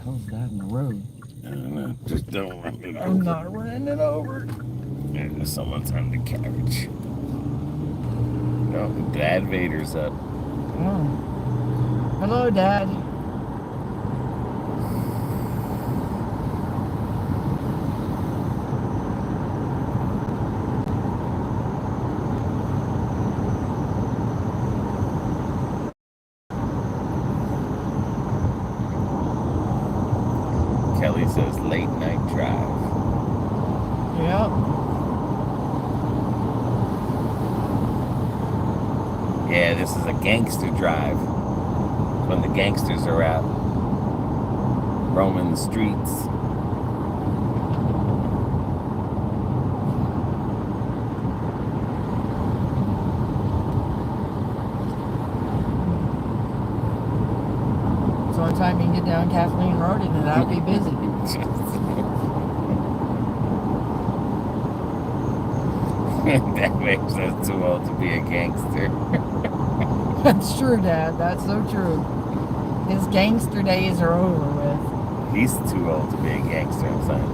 hell's that in the road? I don't know. Just don't run it over. I'm not running it over. There's someone's on the carriage. No, Dad Vader's up. Oh. Hello, Dad. Kelly says late night drive. Yep. Yeah, this is a gangster drive. When the gangsters are out roaming the streets. So one time you can get down Kathleen Road and I'll be busy. That makes us too old to be a gangster. That's true, Dad. That's so true. His gangster days are over with. He's too old to be a gangster, I'm saying.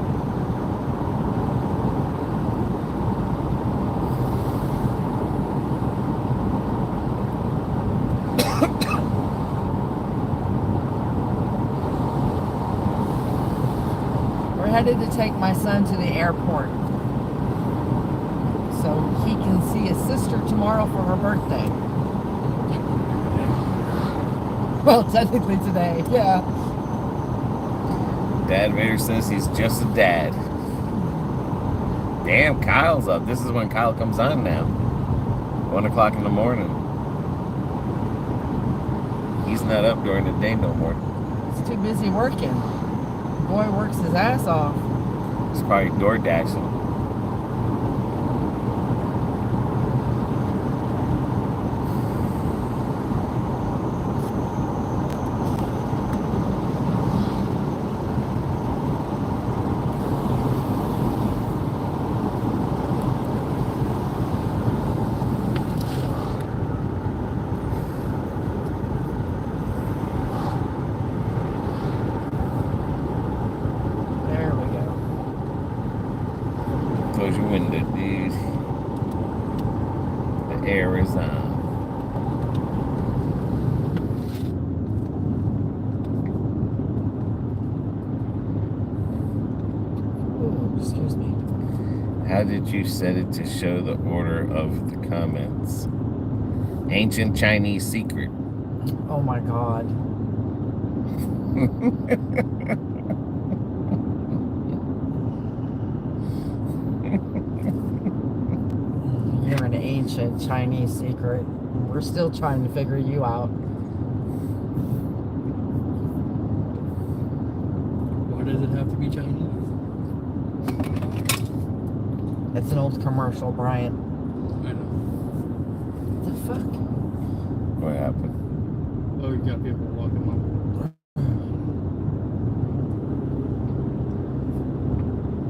We're headed to take my son to the airport so he can see his sister tomorrow for her birthday. Well, technically today, yeah. Dad Vader says he's just a dad. Damn, Kyle's up. This is when Kyle comes on now. 1 o'clock in the morning. He's not up during the day no more. He's too busy working. Boy works his ass off. He's probably door dashing. Close your window, dude. The air is on. Ooh, excuse me. How did you set it to show the order of the comments? Ancient Chinese secret. Oh my God. You're an ancient Chinese secret. We're still trying to figure you out. Why does it have to be Chinese? It's an old commercial, Brian. I know. What the fuck? What happened? Oh, you got people walking on.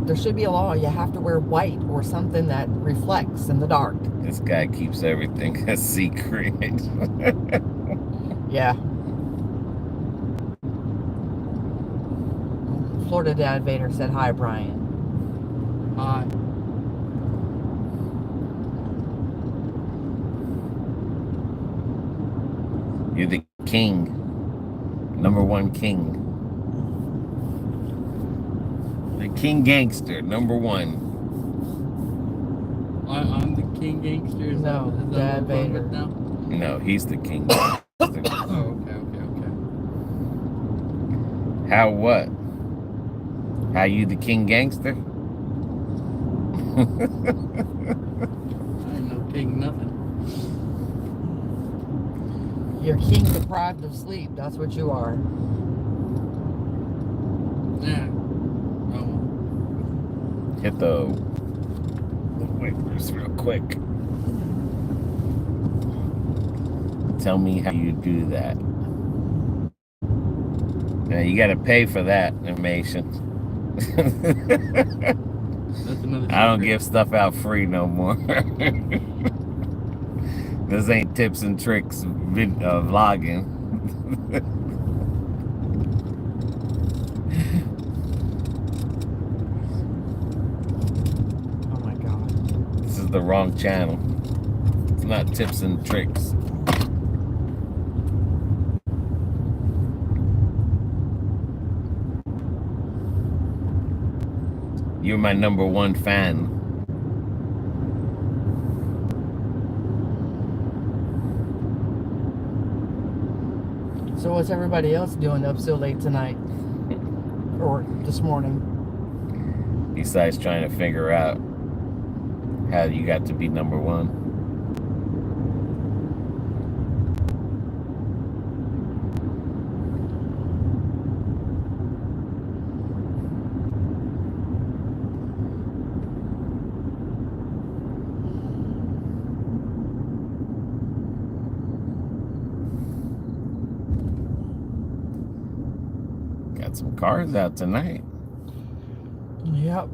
There should be a law. You have to wear white or something that reflects in the dark. This guy keeps everything a secret. Yeah. Florida Dad Vader said hi, Brian. Hi. You're the king. #1 king. The king gangster, #1. I'm the king gangster. Is No, that Dad what we're going Vader. with now? No, he's the king gangster. Oh, okay. How what? How you the king gangster? I ain't no king nothing. You're king deprived of sleep. That's what you are. Yeah. Oh. Hit the wipers real quick. Tell me how you do that. Now you gotta pay for that information. That's another secret. I don't give stuff out free no more. This ain't tips and tricks vlogging. is the wrong channel. It's not tips and tricks. You're my number one fan. So what's everybody else doing up so late tonight? Or this morning? Besides trying to figure out how you got to be number one. Got some cars out tonight. Yep.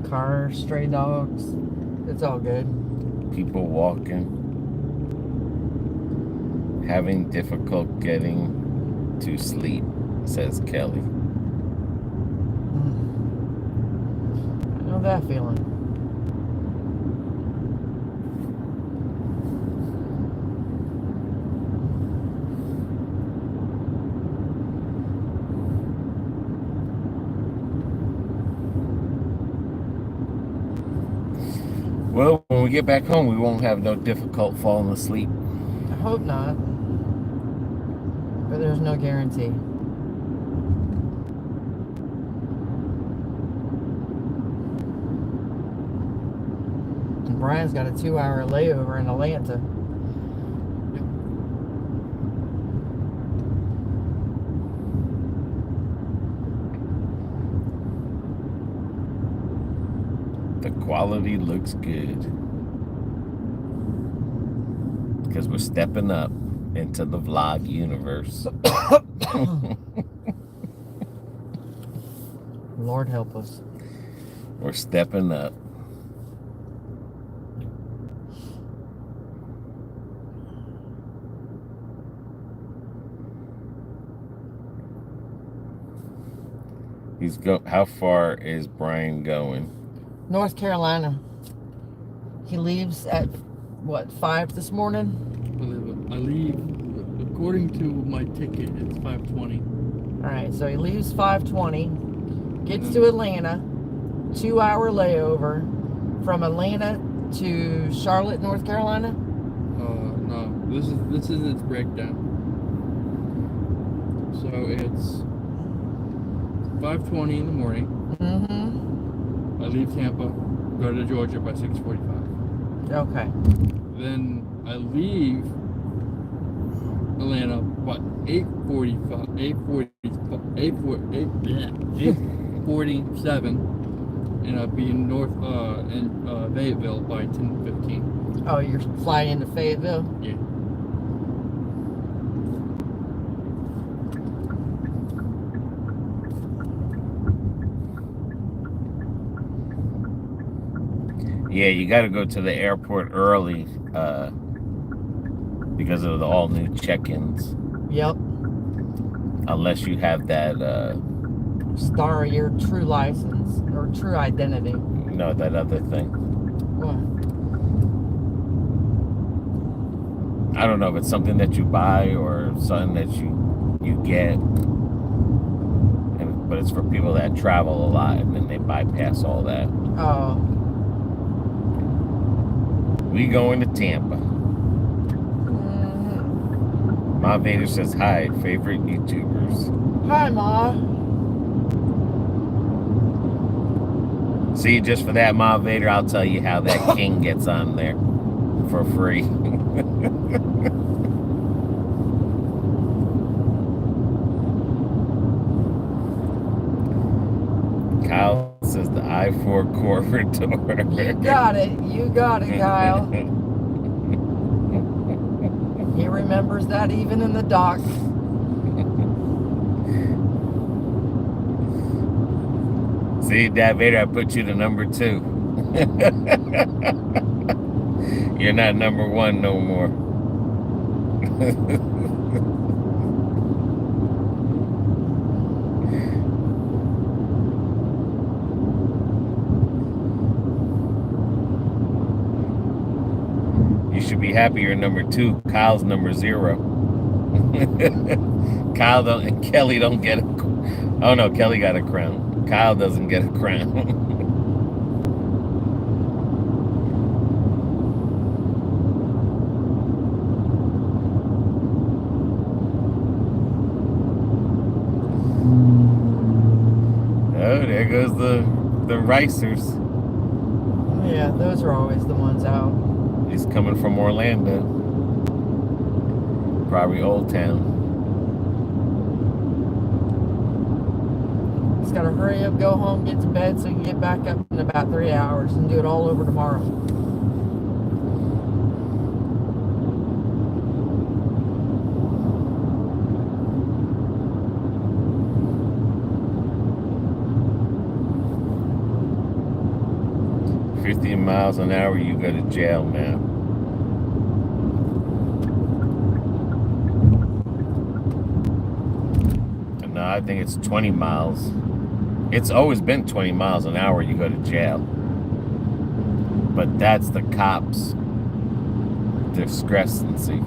Cars, stray dogs. It's all good. People walking. Having difficult getting to sleep, says Kelly. I know that feeling. Well, when we get back home, we won't have no difficult falling asleep. I hope not. But there's no guarantee. And Brian's got a 2-hour layover in Atlanta. The quality looks good. Because we're stepping up into the vlog universe. Lord help us. We're stepping up. How far is Brian going? North Carolina. He leaves at, what, 5 this morning? I leave, according to my ticket, it's 5:20. Alright, so he leaves 5:20, gets to Atlanta, 2-hour layover from Atlanta to Charlotte, North Carolina. No, this is its breakdown. So it's 5:20 in the morning. Mm-hmm. I leave Tampa, go to Georgia by 6:45. Okay. Then I leave Atlanta by 8:47, and I'll be in Fayetteville by 10:15. Oh, you're flying into Fayetteville? Yeah. Yeah, you got to go to the airport early because of the all new check-ins. Yep. Unless you have that Star your true license or true identity. no, that other thing. What? I don't know if it's something that you buy or something that you get. But it's for people that travel a lot and then they bypass all that. Oh. We going to Tampa. Ma Vader says hi, favorite YouTubers. Hi, Ma. See, just for that, Ma Vader, I'll tell you how that king gets on there for free. Kyle says the I-4 corridor. You got it. You got it, Kyle. He remembers that even in the dock. See, Dad Vader, I put you to number 2. You're not number 1 no more. Be happy you're number 2. Kyle's number 0. Kyle don't and Kelly don't get a. Oh no, Kelly got a crown. Kyle doesn't get a crown. Oh, there goes the ricers. Yeah, those are always the ones out. He's coming from Orlando. Probably Old Town. Just gotta hurry up, go home, get to bed so you can get back up in about 3 hours and do it all over tomorrow. Miles an hour, you go to jail, man. No, I think it's 20 miles. It's always been 20 miles an hour, you go to jail. But that's the cops' discrepancy.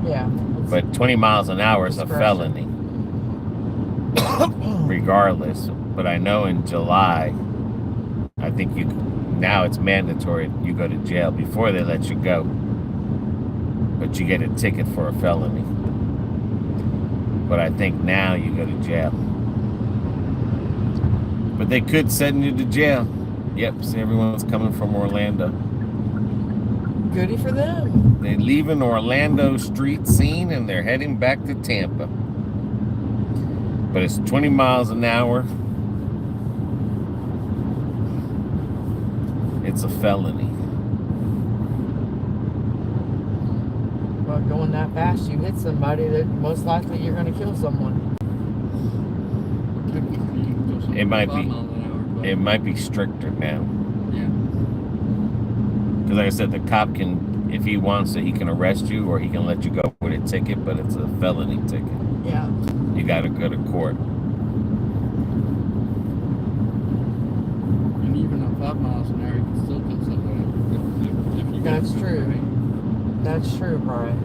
Yeah. But 20 miles an hour is a felony. Regardless. But I know in July, I think now it's mandatory you go to jail. Before they let you go, but you get a ticket for a felony. But I think now you go to jail. But they could send you to jail. Yep, see, everyone's coming from Orlando. Goody for them. They leave an Orlando street scene and they're heading back to Tampa. But it's 20 miles an hour. It's a felony. Well, going that fast, you hit somebody, that most likely you're going to kill someone. It might be. It might be stricter now. Yeah. Because like I said, the cop can, if he wants to, he can arrest you or he can let you go with a ticket, but it's a felony ticket. Yeah. You got to go to court. And even at 5 miles an hour, you can still kill somebody. If you That's go true. right. That's true, Brian.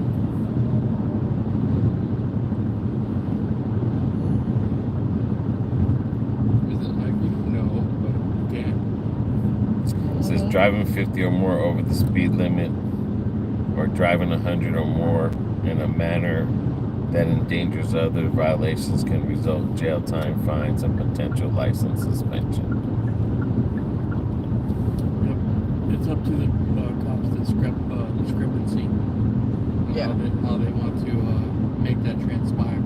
Is it like you know, but you can't? It says driving 50 or more over the speed limit or driving 100 or more in a manner that endangers other violations can result in jail time, fines, and potential license suspension. Yep. It's up to the cops' discrepancy. Yeah. How they want to make that transpire.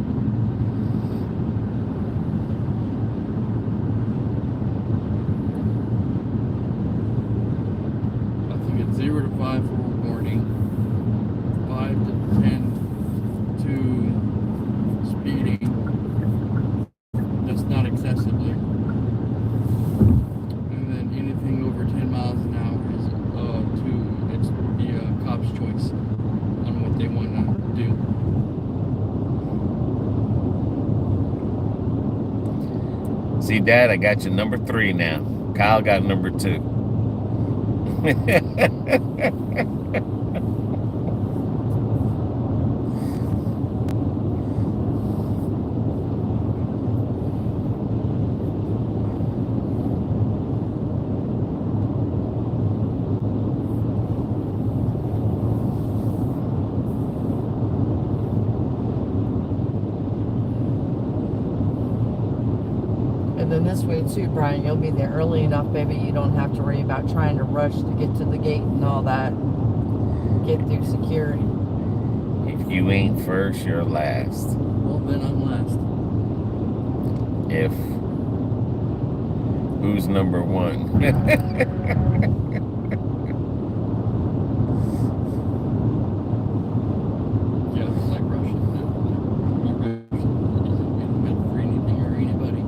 I think it's 0 to 5 for warning, 5 to 10 to speeding, just not excessively. And then anything over 10 miles an hour is it's the cop's choice on what they want to do. See, Dad, I got you number 3 now. Kyle got number 2. And then this way too, Brian, you'll be there early enough, baby. You don't have to worry about trying to rush to get to the gate and all that. Get through security. If you ain't first, you're last. Well, then I'm last. If who's number 1? Yeah, it's like Russian. You don't get for anything or anybody.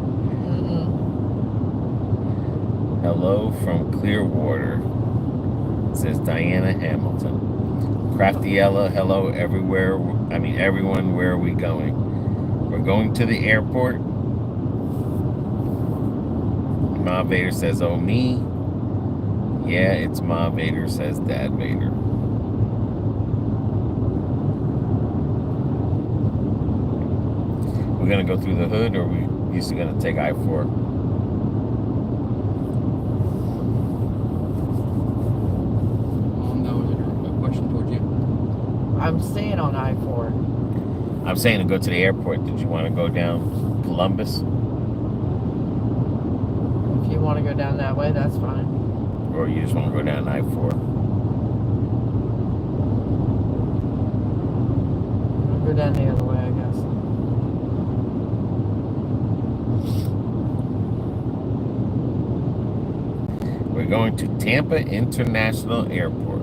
Hello from Clearwater, says Diana Hamilton. Craftiella, hello everywhere. Everyone, where are we going? We're going to the airport. Ma Vader says, oh, me? Yeah, it's Ma Vader, says Dad Vader. We're gonna go through the hood, or we used to gonna take I-4? That was a question towards you. I'm staying on I-4. I'm saying to go to the airport. Did you want to go down Columbus, If you want to go down that way, that's fine. or you just want to go down I-4? I'll go down the other way, I guess. We're going to Tampa International Airport.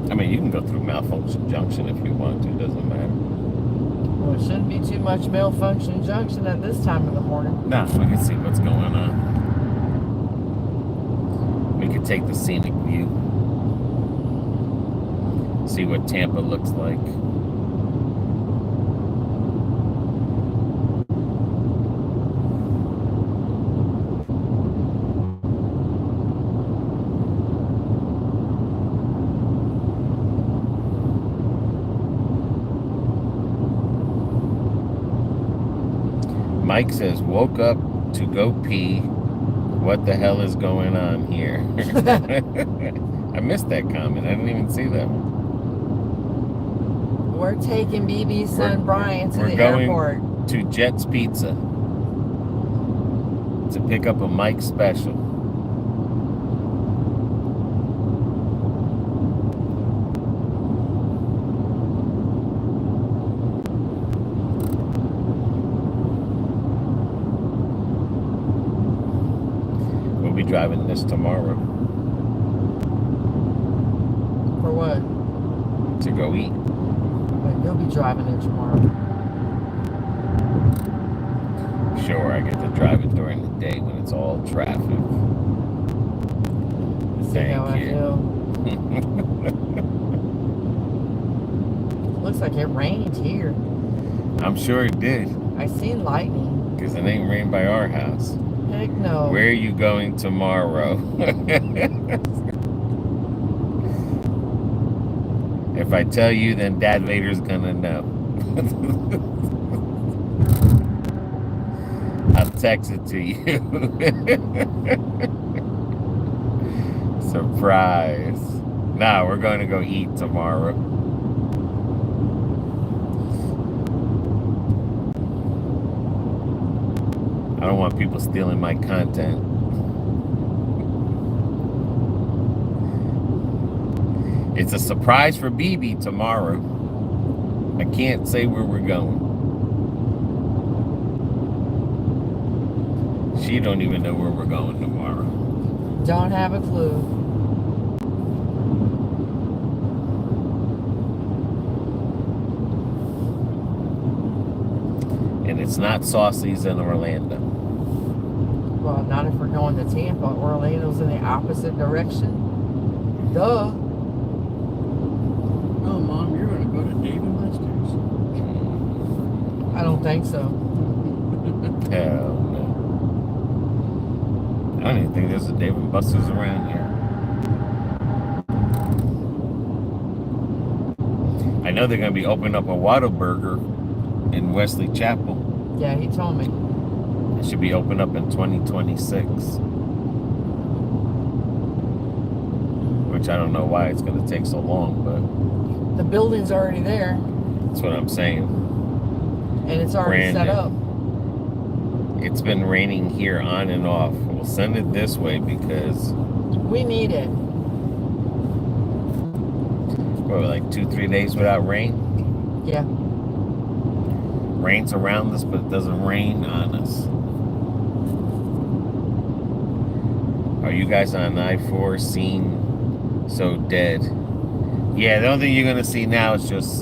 I mean, you can go through Malfunction Junction if you want to. Doesn't matter. Well, it shouldn't be too much Malfunction Junction at this time of the morning. Nah, we can see what's going on. We could take the scenic view. See what Tampa looks like. Mike says, woke up to go pee. What the hell is going on here? I missed that comment. I didn't even see that one. We're taking BB's son Brian to the going airport. To Jet's Pizza to pick up a Mike special. We'll be driving this tomorrow For what? to go eat. But you'll be driving it tomorrow. Sure, I get to drive it during the day when it's all traffic. See how I Thank you. feel. Looks like it rained here. I'm sure it did, I seen lightning. because it ain't rained by our house. Heck no. Where are you going tomorrow? If I tell you, then Dad Vader's gonna know. I'll text it to you. Surprise. Nah, we're going to go eat tomorrow. I don't want people stealing my content. It's a surprise for BB tomorrow. I can't say where we're going. She don't even know where we're going tomorrow. Don't have a clue. And it's not Saucy's in Orlando. Well, not if we're going to Tampa. Orlando's in the opposite direction. Duh. Oh, Mom, you're going to go to Dave & Buster's. I don't think so. Hell no. I don't even think there's a Dave & Buster's around here. I know they're going to be opening up a Whataburger in Wesley Chapel. Yeah, he told me. It should be open up in 2026. Which I don't know why it's going to take so long, but The building's already there, that's what I'm saying. and it's already Brand set new. up. It's been raining here on and off. We'll send it this way because We need it. what, like 2-3 days without rain? Yeah. Rains around us, but it doesn't rain on us. Are you guys on I-4 seen so dead? Yeah, the only thing you're gonna see now is just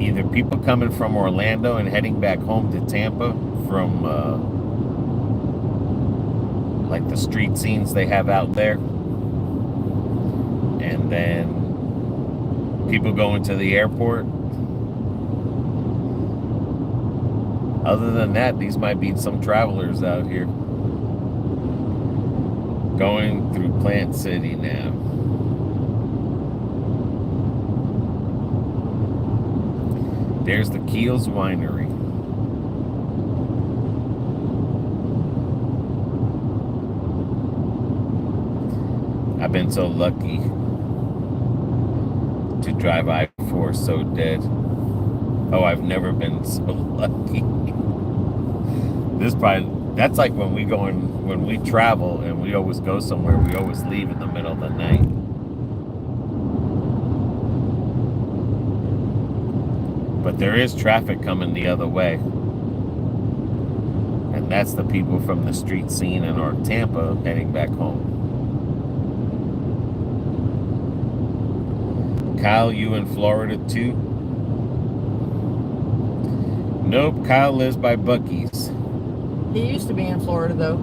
either people coming from Orlando and heading back home to Tampa from like the street scenes they have out there. then people going to the airport. Other than that, these might be some travelers out here going through Plant City now. There's the Keels Winery. I've been so lucky to drive I-4 so dead. Oh, I've never been so lucky. That's like when we travel and we always go somewhere, we always leave in the middle of the night. But there is traffic coming the other way. And that's the people from the street scene in our Tampa heading back home. Kyle, you in Florida too? Nope, Kyle lives by Buc-ee's. He used to be in Florida, though.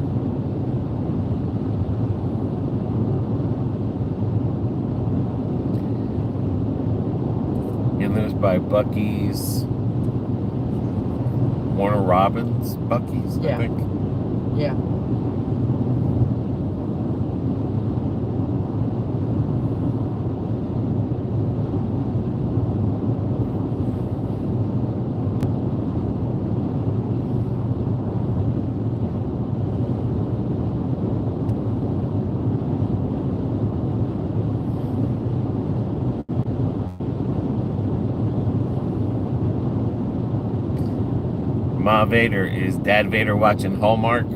He lives by Buc-ee's. Warner Robins Buc-ee's, Yeah. I think. Yeah. Ma Vader, is Dad Vader watching Hallmark?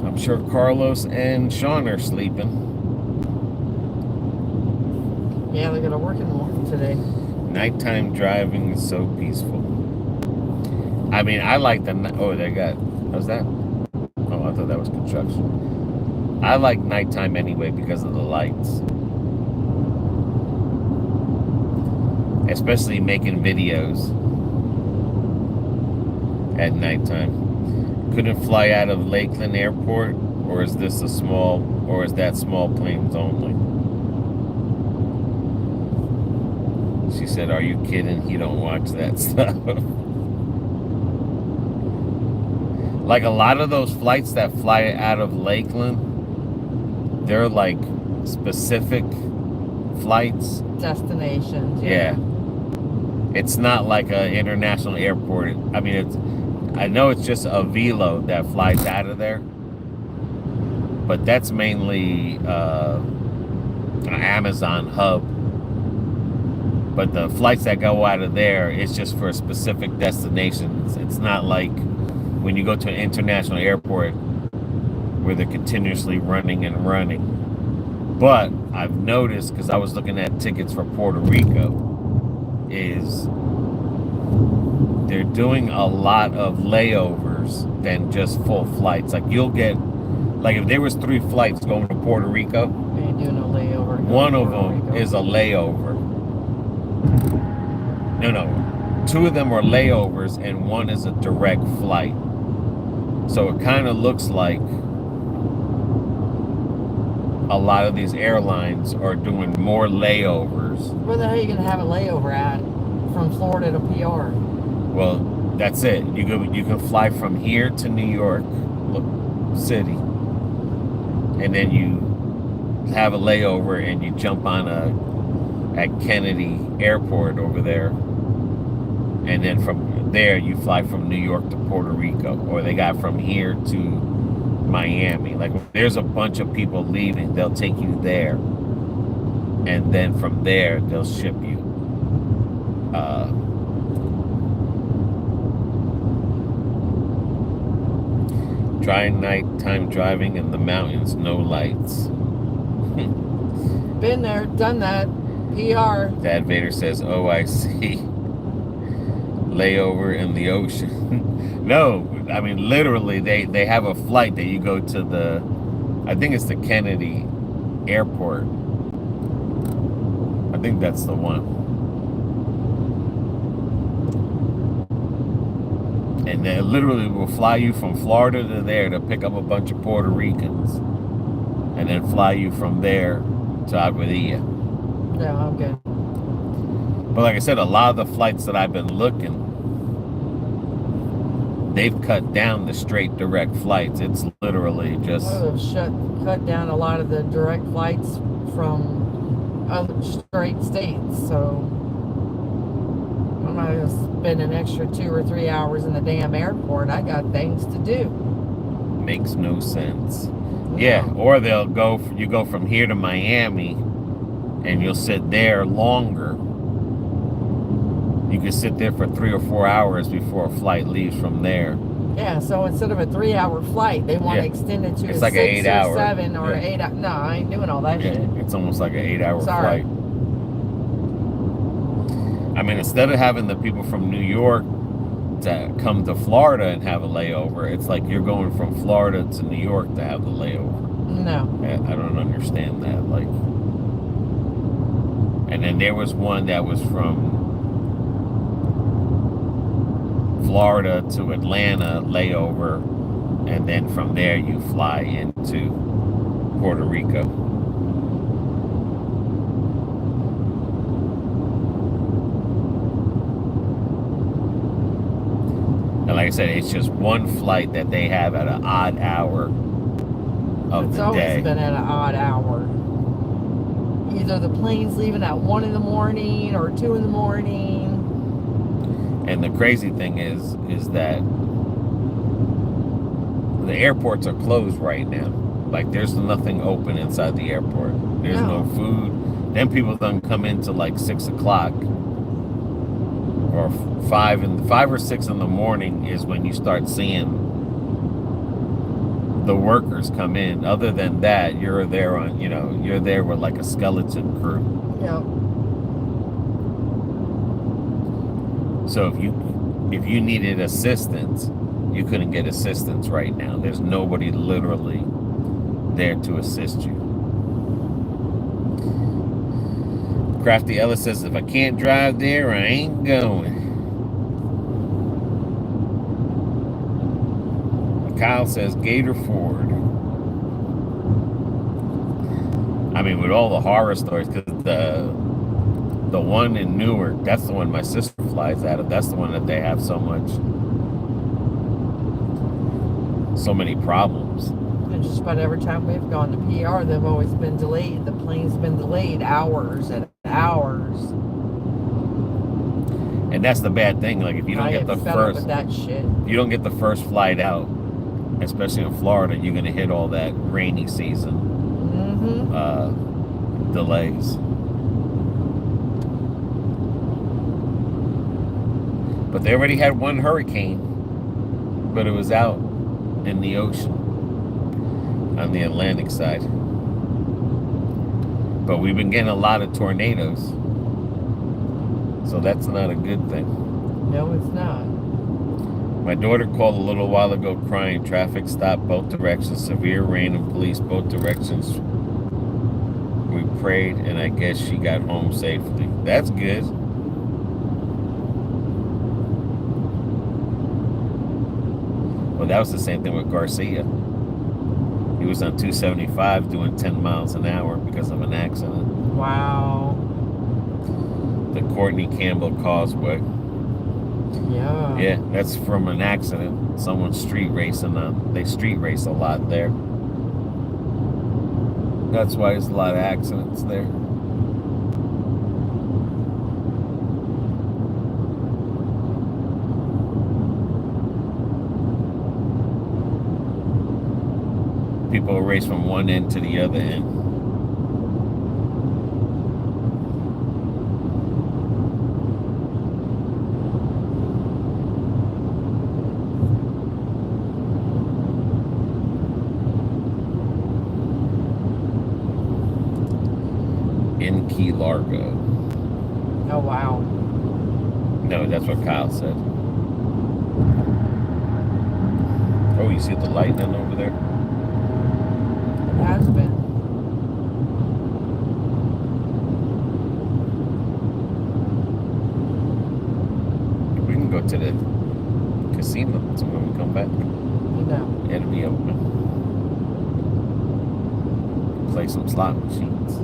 I'm sure Carlos and Sean are sleeping. Yeah, they're going to work in the morning today. Nighttime driving is so peaceful. I mean, I like the... Oh, they got... How's that? Oh, I thought that was construction. I like nighttime anyway because of the lights. Especially making videos at nighttime. Couldn't fly out of Lakeland Airport, or is this a small... Or is that small planes only? She said, are you kidding? You don't watch that stuff. Like a lot of those flights that fly out of Lakeland, they're like specific flights. Destinations. Yeah. It's not like an international airport. I mean, I know it's just a Velo that flies out of there. But that's mainly an Amazon hub. But the flights that go out of there, it's just for specific destinations. It's not like when you go to an international airport where they're continuously running and running. But I've noticed, because I was looking at tickets for Puerto Rico, is they're doing a lot of layovers than just full flights. Like you'll get, like if there was 3 flights going to Puerto Rico, They ain't doing no layover. one of them is a layover. No, 2 of them are layovers and 1 is a direct flight. So it kind of looks like a lot of these airlines are doing more layovers. Where the hell are you going to have a layover at from Florida to PR? Well, that's it. You can fly from here to New York City, and then you have a layover and you jump on at Kennedy Airport over there, and then from there you fly from New York to Puerto Rico, or they got from here to Miami. Like there's a bunch of people leaving, they'll take you there, and then from there they'll ship you. Try nighttime driving in the mountains, no lights. Been there, done that. PR. Dad Vader says, oh, I see. Layover in the ocean. No, I mean, literally, they have a flight that you go to I think it's the Kennedy Airport. think that's the one. And they literally will fly you from Florida to there to pick up a bunch of Puerto Ricans. And then fly you from there to Aguadilla. No, I'm good. But like I said, a lot of the flights that I've been looking, they've cut down the straight direct flights. It's literally just... Well, they've cut down a lot of the direct flights from other straight states, so I'm not going to spend an extra 2 or 3 hours in the damn airport. I got things to do. Makes no sense. Yeah, or you go from here to Miami and you'll sit there longer. You can sit there for 3 or 4 hours before a flight leaves from there. Yeah, so instead of a 3-hour flight, they want to extend it to it's a like 6 an 8 or hour. 7 or 8 hour. No, I ain't doing all that shit. It's almost like an 8-hour Sorry. flight. I mean, instead of having the people from New York to come to Florida and have a layover, it's like you're going from Florida to New York to have the layover. No. I don't understand that. Like, and then there was one that was from Florida to Atlanta layover, and then from there you fly into Puerto Rico. And like I said, it's just one flight that they have at an odd hour of It's the always day. been at an odd hour. Either the plane's leaving at 1 in the morning or 2 in the morning. And the crazy thing is that the airports are closed right now. Like, there's nothing open inside the airport. There's no food. Then people don't come in till like 6 o'clock. Or 5 or 6 in the morning is when you start seeing the workers come in. Other than that, you're there with like a skeleton crew. Yep. So if you needed assistance, you couldn't get assistance right now. There's nobody literally there to assist you. Crafty Ellis says, if I can't drive there, I ain't going. Kyle says, Gator Ford. I mean, with all the horror stories, because the one in Newark, that's the one my sister flies out of. That's the one that they have so many problems. And just about every time we've gone to PR, they've always been delayed. The plane's been delayed hours and hours. And that's the bad thing. Like, if you don't get the first, with that shit. If you don't get the first flight out, especially in Florida, you're gonna hit all that rainy season delays. But they already had one hurricane, but it was out in the ocean on the Atlantic side. But we've been getting a lot of tornadoes, so that's not a good thing. No, it's not. My daughter called a little while ago crying. Traffic stopped both directions. Severe rain and police both directions. We prayed, and I guess she got home safely. That's good. Well, that was the same thing with Garcia. He was on 275 doing 10 miles an hour because of an accident. Wow. The Courtney Campbell Causeway. Yeah. Yeah, that's from an accident. Someone's street racing on. They street race a lot there. That's why there's a lot of accidents there. People race from one end to the other end. In Key Largo. Oh, wow. No, that's what Kyle said. Oh, you see the lightning over there? It has been. play some slot machines.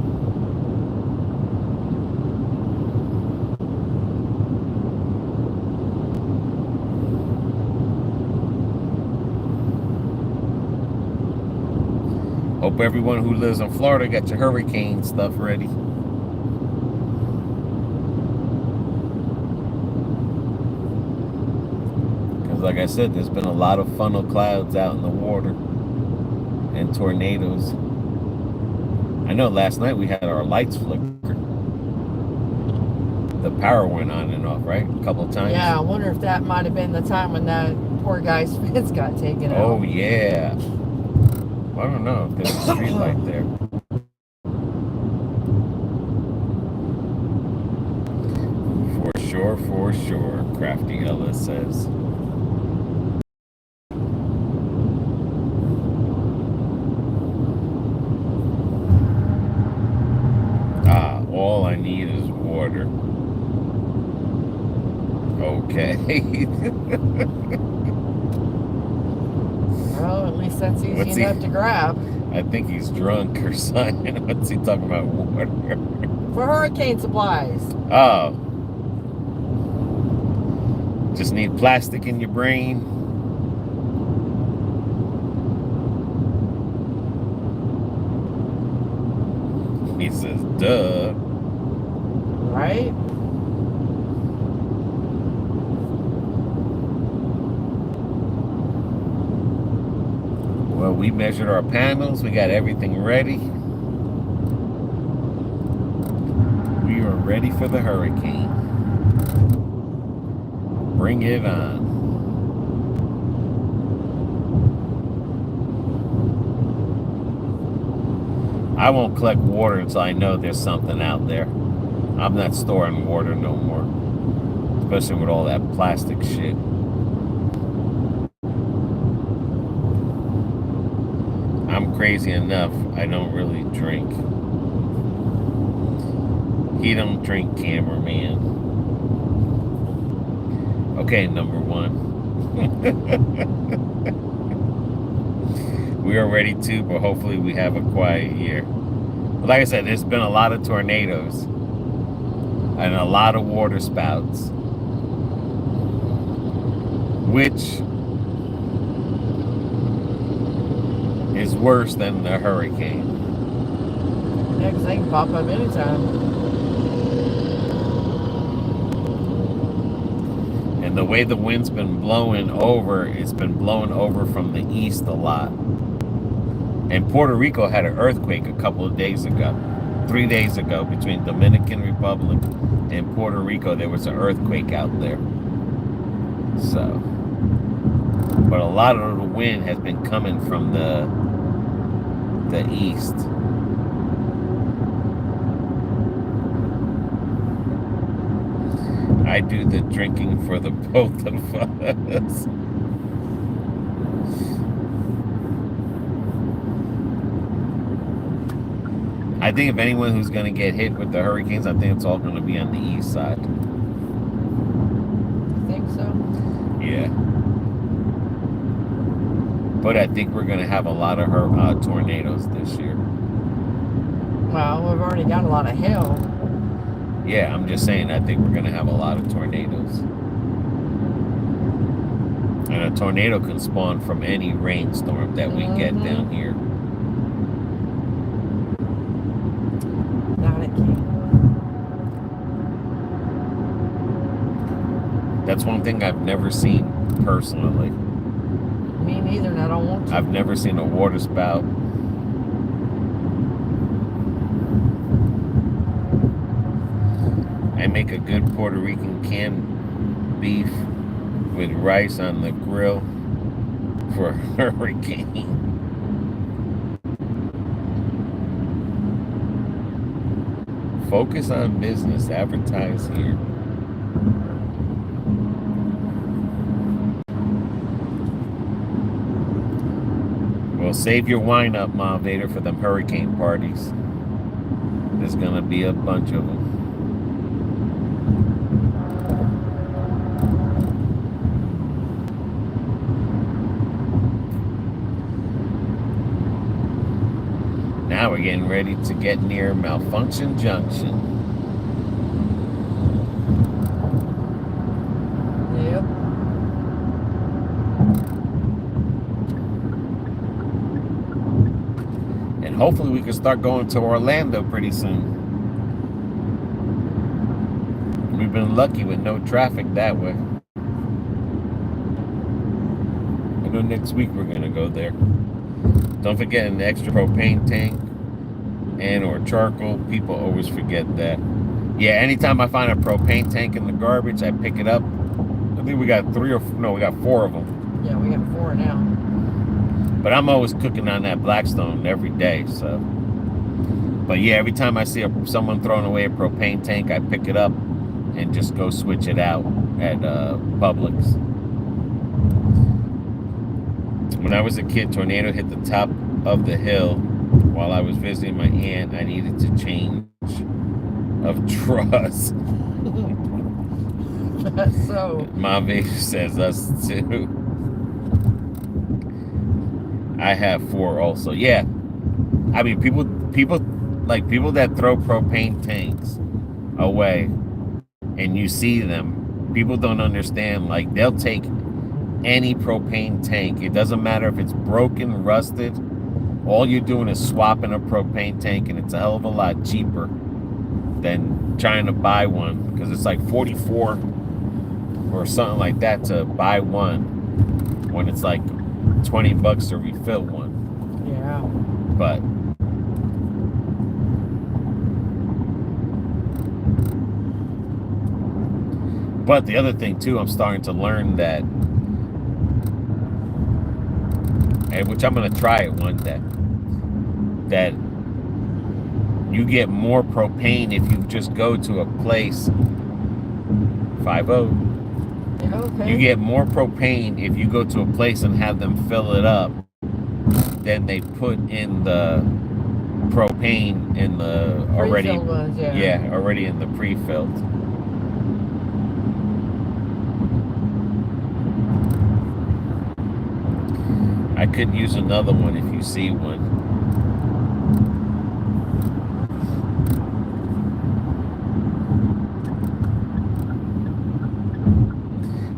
Hope everyone who lives in Florida got your hurricane stuff ready. Because like I said, there's been a lot of funnel clouds out in the water and tornadoes. I know last night we had our lights flickered. The power went on and off, right? A couple of times. Yeah, I wonder if that might have been the time when that poor guy's fence got taken out. Oh, yeah. I don't know if there's a street light there. For sure, Crafty Ellis says. All I need is water. Okay. Well, at least that's easy enough to grab. I think he's drunk or something. What's he talking about? Water. For hurricane supplies. Oh. Just need plastic in your brain. He says, duh. Right? Well, we measured our panels. We got everything ready. We are ready for the hurricane. Bring it on. I won't collect water until I know there's something out there. I'm not storing water no more. Especially with all that plastic shit. I'm crazy enough, I don't really drink. He don't drink, cameraman. Okay, number one. We are ready to, but hopefully we have a quiet year. But like I said, there's been a lot of tornadoes and a lot of water spouts, which is worse than the hurricane. Yeah, because they can pop up anytime. And the way the wind's been blowing over, it's been blowing over from the east a lot. And Puerto Rico had an earthquake a couple of days ago. 3 days ago, between Dominican Republic and Puerto Rico, there was an earthquake out there. So, but a lot of the wind has been coming from the east. I do the drinking for the both of us. I think if anyone who's going to get hit with the hurricanes, I think it's all going to be on the east side. You think so? Yeah. But I think we're going to have a lot of tornadoes this year. Well, we've already got a lot of hail. Yeah, I'm just saying, I think we're going to have a lot of tornadoes. And a tornado can spawn from any rainstorm that we get down here. Not it can't. That's one thing I've never seen personally. Me neither, and I don't want to. I've never seen a water spout. I make a good Puerto Rican canned beef with rice on the grill for a hurricane. Focus on business, advertise here. Well, save your wine up, Ma Vader, for them hurricane parties. There's gonna be a bunch of them. Now we're getting ready to get near Malfunction Junction. Yep. And hopefully we can start going to Orlando pretty soon. We've been lucky with no traffic that way. I know next week we're gonna go there. Don't forget an extra propane tank and or charcoal. People always forget that. Yeah, anytime I find a propane tank in the garbage, I pick it up. I think we got we got 4 of them. Yeah, we got 4 now. But I'm always cooking on that Blackstone every day, so. But yeah, every time I see someone throwing away a propane tank, I pick it up and just go switch it out at Publix. When I was a kid, tornado hit the top of the hill while I was visiting my aunt. I needed to change of truss. That's so. Mom says us too. I have 4 also. Yeah. I mean, people that throw propane tanks away and you see them, people don't understand. Like, they'll take any propane tank. It doesn't matter if it's broken, rusted. All you're doing is swapping a propane tank, and it's a hell of a lot cheaper than trying to buy one, because it's like $44 or something like that to buy one when it's like $20 to refill one. Yeah. But the other thing too, I'm starting to learn that, and which I'm gonna try it one day, that you get more propane if you just go to a place. 50. Yeah, okay. You get more propane if you go to a place and have them fill it up than they put in the propane in the already. Pre-filled ones, yeah. Yeah, already in the pre-filled. I could use another one if you see one.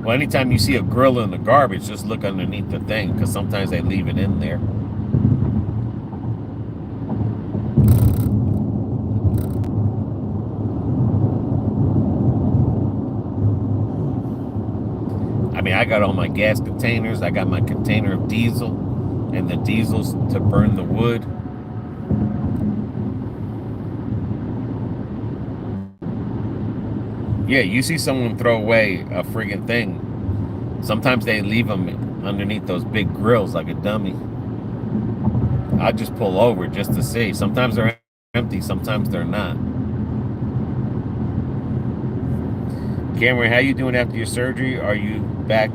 Well, anytime you see a grill in the garbage, just look underneath the thing, because sometimes they leave it in there. I mean, I got all my gas containers. I got my container of diesel and the diesels to burn the wood. Yeah, you see someone throw away a friggin' thing. Sometimes they leave them underneath those big grills like a dummy. I just pull over just to see. Sometimes they're empty, sometimes they're not. Cameron, how you doing after your surgery? Are you back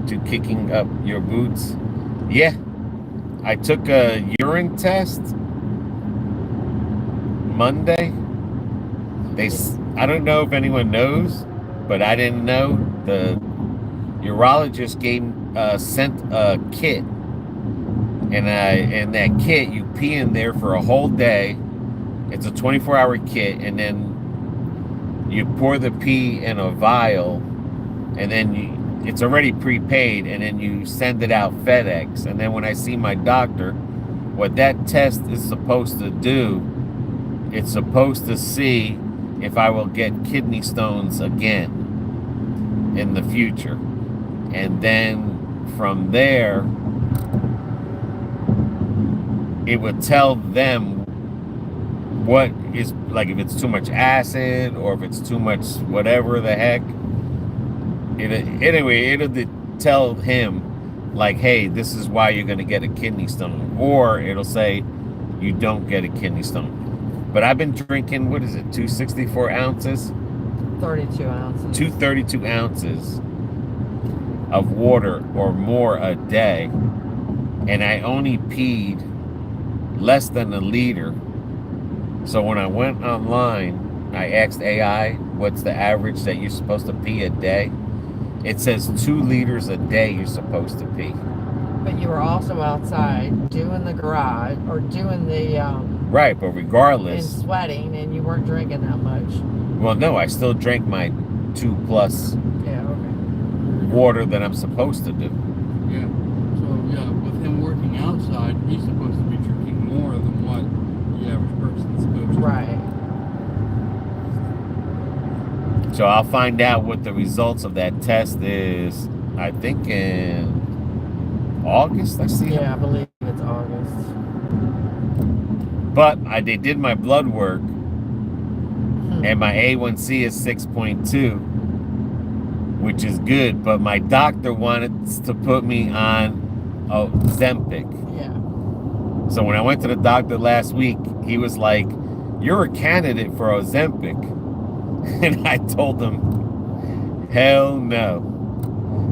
to kicking up your boots? Yeah. I took a urine test Monday. I don't know if anyone knows, but I didn't know. The urologist sent a kit, and that kit you pee in there for a whole day. It's a 24-hour kit, and then you pour the pee in a vial, and then it's already prepaid, and then you send it out FedEx. And then when I see my doctor, what that test is supposed to do, it's supposed to see if I will get kidney stones again in the future. And then from there, it would tell them what is, like, if it's too much acid or if it's too much whatever the heck. It'll tell him, like, hey, this is why you're going to get a kidney stone. Or it'll say you don't get a kidney stone. But I've been drinking, what is it, 264 ounces? 32 ounces. 232 ounces of water or more a day. And I only peed less than a liter. So when I went online, I asked AI, what's the average that you're supposed to pee a day? It says 2 liters a day you're supposed to pee. But you were also outside doing the garage or doing the Right, but and regardless, sweating, and you weren't drinking that much. well, no, I still drank my 2+ Yeah, okay. water that I'm supposed to do. Yeah. So yeah, with him working outside, he's supposed to be drinking more than what the average person's supposed to. Right. So I'll find out what the results of that test is, I think in August, I see. Yeah, I believe it's August. But they did my blood work, Hmm. and my A1C is 6.2, which is good. But my doctor wanted to put me on Ozempic. Yeah. So when I went to the doctor last week, he was like, "You're a candidate for Ozempic." And I told him, "Hell no."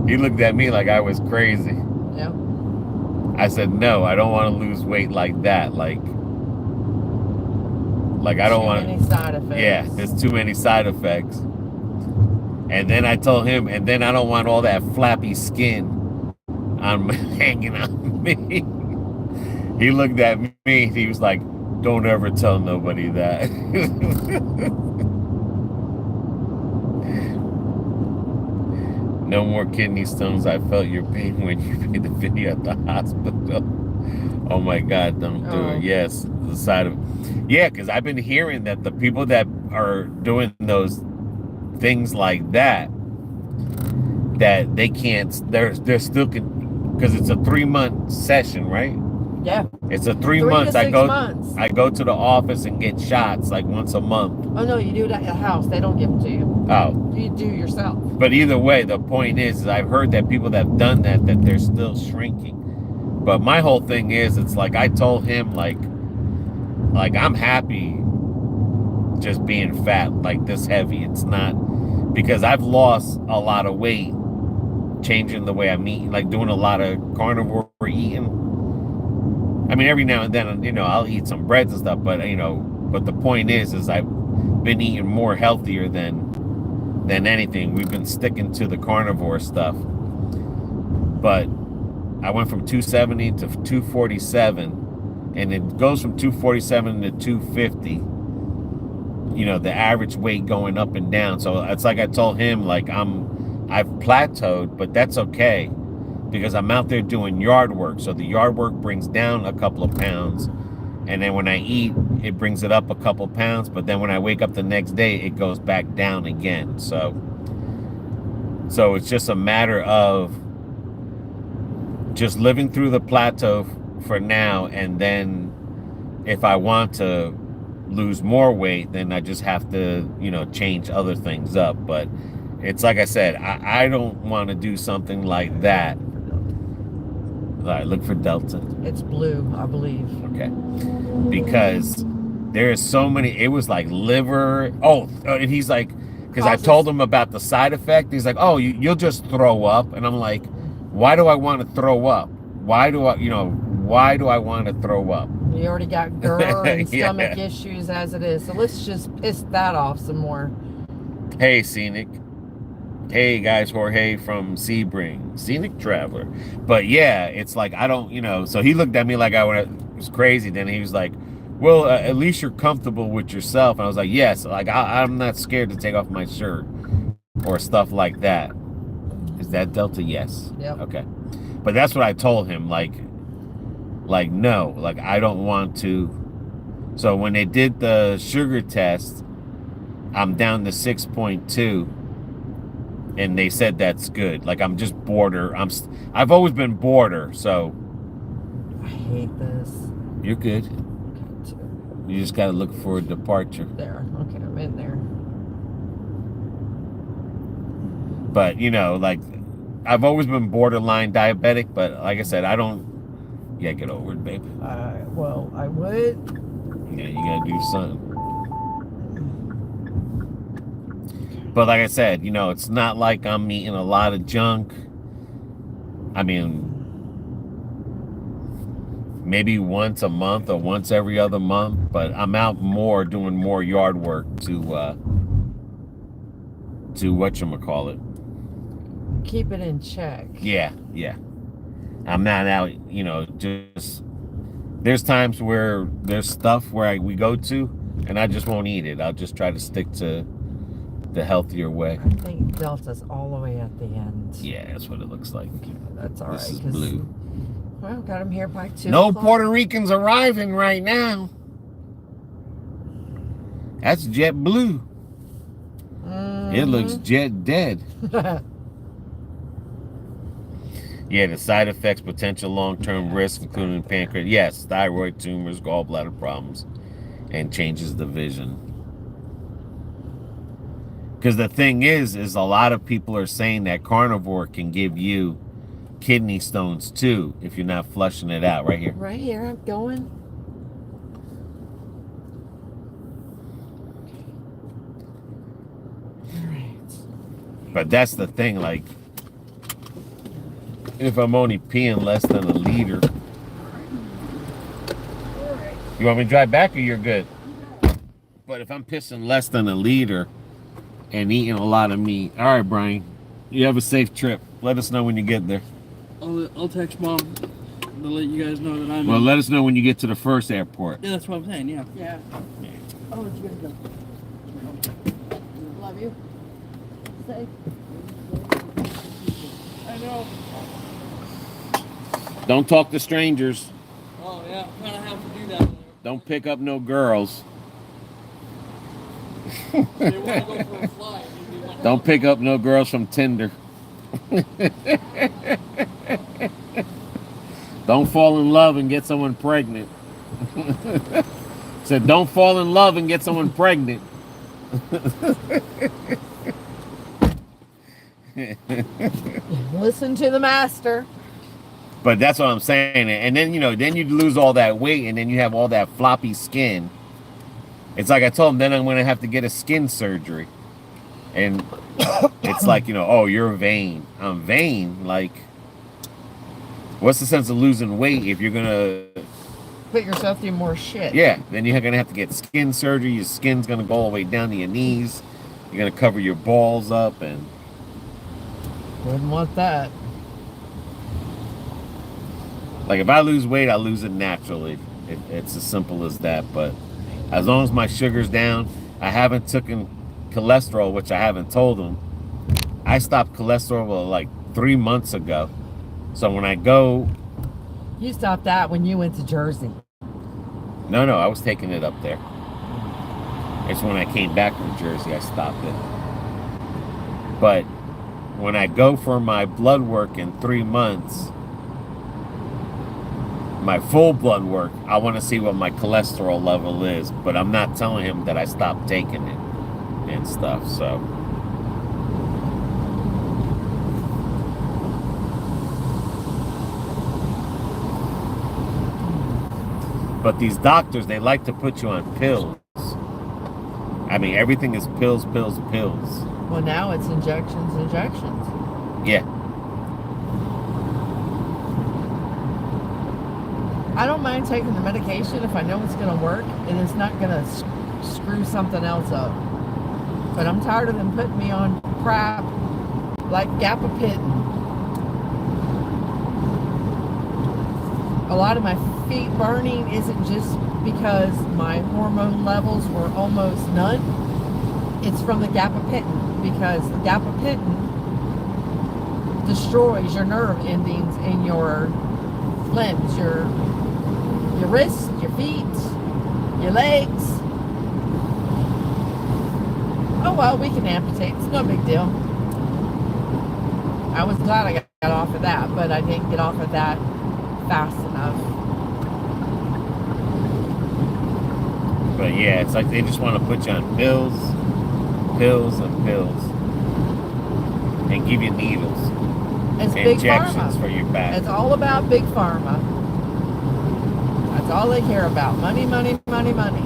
He looked at me like I was crazy. Yep. I said, "No, I don't want to lose weight like that. Like I don't want Too many side effects. Yeah, there's too many side effects." And then I told him, and then I don't want all that flappy skin hanging on me. He looked at me, he was like, "Don't ever tell nobody that." No more kidney stones. I felt your pain when you made the video at the hospital. Oh my God, don't do it. Yes, the side of... Yeah, because I've been hearing that the people that are doing those things like that, that they can't, they're still, because it's a 3-month session, right? Yeah. It's a 3 3 months. to 6 months. I go to the office and get shots like once a month. Oh no, you do it at your house. They don't give them to you. Oh. You do yourself. But either way, the point is I've heard that people that have done that they're still shrinking. But my whole thing is, it's like I told him, like I'm happy just being fat, like this heavy. It's not, because I've lost a lot of weight changing the way I'm eating, like doing a lot of carnivore eating. I mean, every now and then, you know, I'll eat some breads and stuff, but you know, but the point is I've been eating more healthier than anything. We've been sticking to the carnivore stuff. But I went from 270 to 247, and it goes from 247 to 250. You know, the average weight going up and down. So it's like I told him, like I've plateaued, but that's okay, because I'm out there doing yard work. So the yard work brings down a couple of pounds, and then when I eat, it brings it up a couple pounds, but then when I wake up the next day, it goes back down again. So it's just a matter of just living through the plateau for now, and then if I want to lose more weight, then I just have to, you know, change other things up. But it's like I said, I don't want to do something like that. All right, look for Delta. It's blue, I believe. Okay. Because there is so many, it was like liver. Oh, and he's like, because I told him about the side effect. He's like, "Oh, you'll just throw up." And I'm like, why do I want to throw up? Why do I want to throw up? You already got GERD and Yeah. stomach issues as it is. So let's just piss that off some more. Hey, Scenic. Hey, guys, Jorge from Sebring, Scenic Traveler. But yeah, it's like, I don't, you know, so he looked at me like I was crazy. Then he was like, "Well, at least you're comfortable with yourself." And I was like, yes, like I'm not scared to take off my shirt or stuff like that. Is that Delta? Yes. Yep. Okay. But that's what I told him, like no, like I don't want to. So when they did the sugar test, I'm down to 6.2, and they said that's good. Like I'm just border. I've always been border, so. I hate this. You're good. You just got to look for a departure. There. Okay, I'm in there. But, you know, like, I've always been borderline diabetic, but like I said, I don't... You gotta get over it, babe. Well, I would. Yeah, you gotta do something. But like I said, you know, it's not like I'm eating a lot of junk. I mean, maybe once a month or once every other month, but I'm out more doing more yard work to whatchamacallit. Keep it in check. Yeah. I'm not out, just there's times where there's stuff where we go to and I just won't eat it. I'll just try to stick to the healthier way. I think Delta's all the way at the end. Yeah, that's what it looks like. That's all This right. is blue. Well, got him here by 2 No o'clock. Puerto Ricans arriving right now. That's jet blue. It looks jet dead. Yeah, the side effects, potential long-term risks, including pancreas. Yes, thyroid tumors, gallbladder problems, and changes the vision. Because the thing is a lot of people are saying that carnivore can give you kidney stones too if you're not flushing it out. Right here. Right here, I'm going. All right. But that's the thing, like, if I'm only peeing less than a liter. You want me to drive back or you're good? But if I'm pissing less than a liter and eating a lot of meat. All right, Brian. You have a safe trip. Let us know when you get there. I'll text Mom to let you guys know that I'm Well, in. let us know when you get to the first airport. Yeah, that's what I'm saying, yeah. Yeah. Oh, did you guys go? Love you. Safe. I know. Don't talk to strangers. Oh, yeah, kind of have to do that. Don't pick up no girls. They want to go for a fly. Don't pick up no girls from Tinder. Don't fall in love and get someone pregnant. Said don't fall in love and get someone pregnant. Listen to the master. But that's what I'm saying. And then, then you lose all that weight and then you have all that floppy skin. It's like I told him, then I'm going to have to get a skin surgery. And it's like, oh, you're vain. I'm vain. Like, what's the sense of losing weight if you're going to Put yourself through more shit. Yeah, then you're going to have to get skin surgery. Your skin's going to go all the way down to your knees. You're going to cover your balls up and... Wouldn't want that. Like, if I lose weight, I lose it naturally. It's as simple as that. But as long as my sugar's down, I haven't taken cholesterol, which I haven't told them. I stopped cholesterol like 3 months ago. So when I go... You stopped that when you went to Jersey. No, I was taking it up there. It's when I came back from Jersey, I stopped it. But when I go for my blood work in 3 months, my full blood work, I want to see what my cholesterol level is. But I'm not telling him that I stopped taking it and stuff, so... But these doctors, they like to put you on pills. I mean, everything is pills, pills, pills. Well, now it's injections. Yeah. I don't mind taking the medication if I know it's going to work and it's not going to screw something else up. But I'm tired of them putting me on crap like gabapentin. A lot of my feet burning isn't just because my hormone levels were almost none. It's from the gabapentin, because the gabapentin destroys your nerve endings in your limbs, your wrists, your feet, your legs. Oh well, we can amputate. It's no big deal. I was glad I got off of that, but I didn't get off of that fast enough. But yeah, it's like they just want to put you on pills, pills, and pills. And give you needles. It's big injections pharma. For your back. It's all about big pharma. That's all they care about. Money, money, money, money.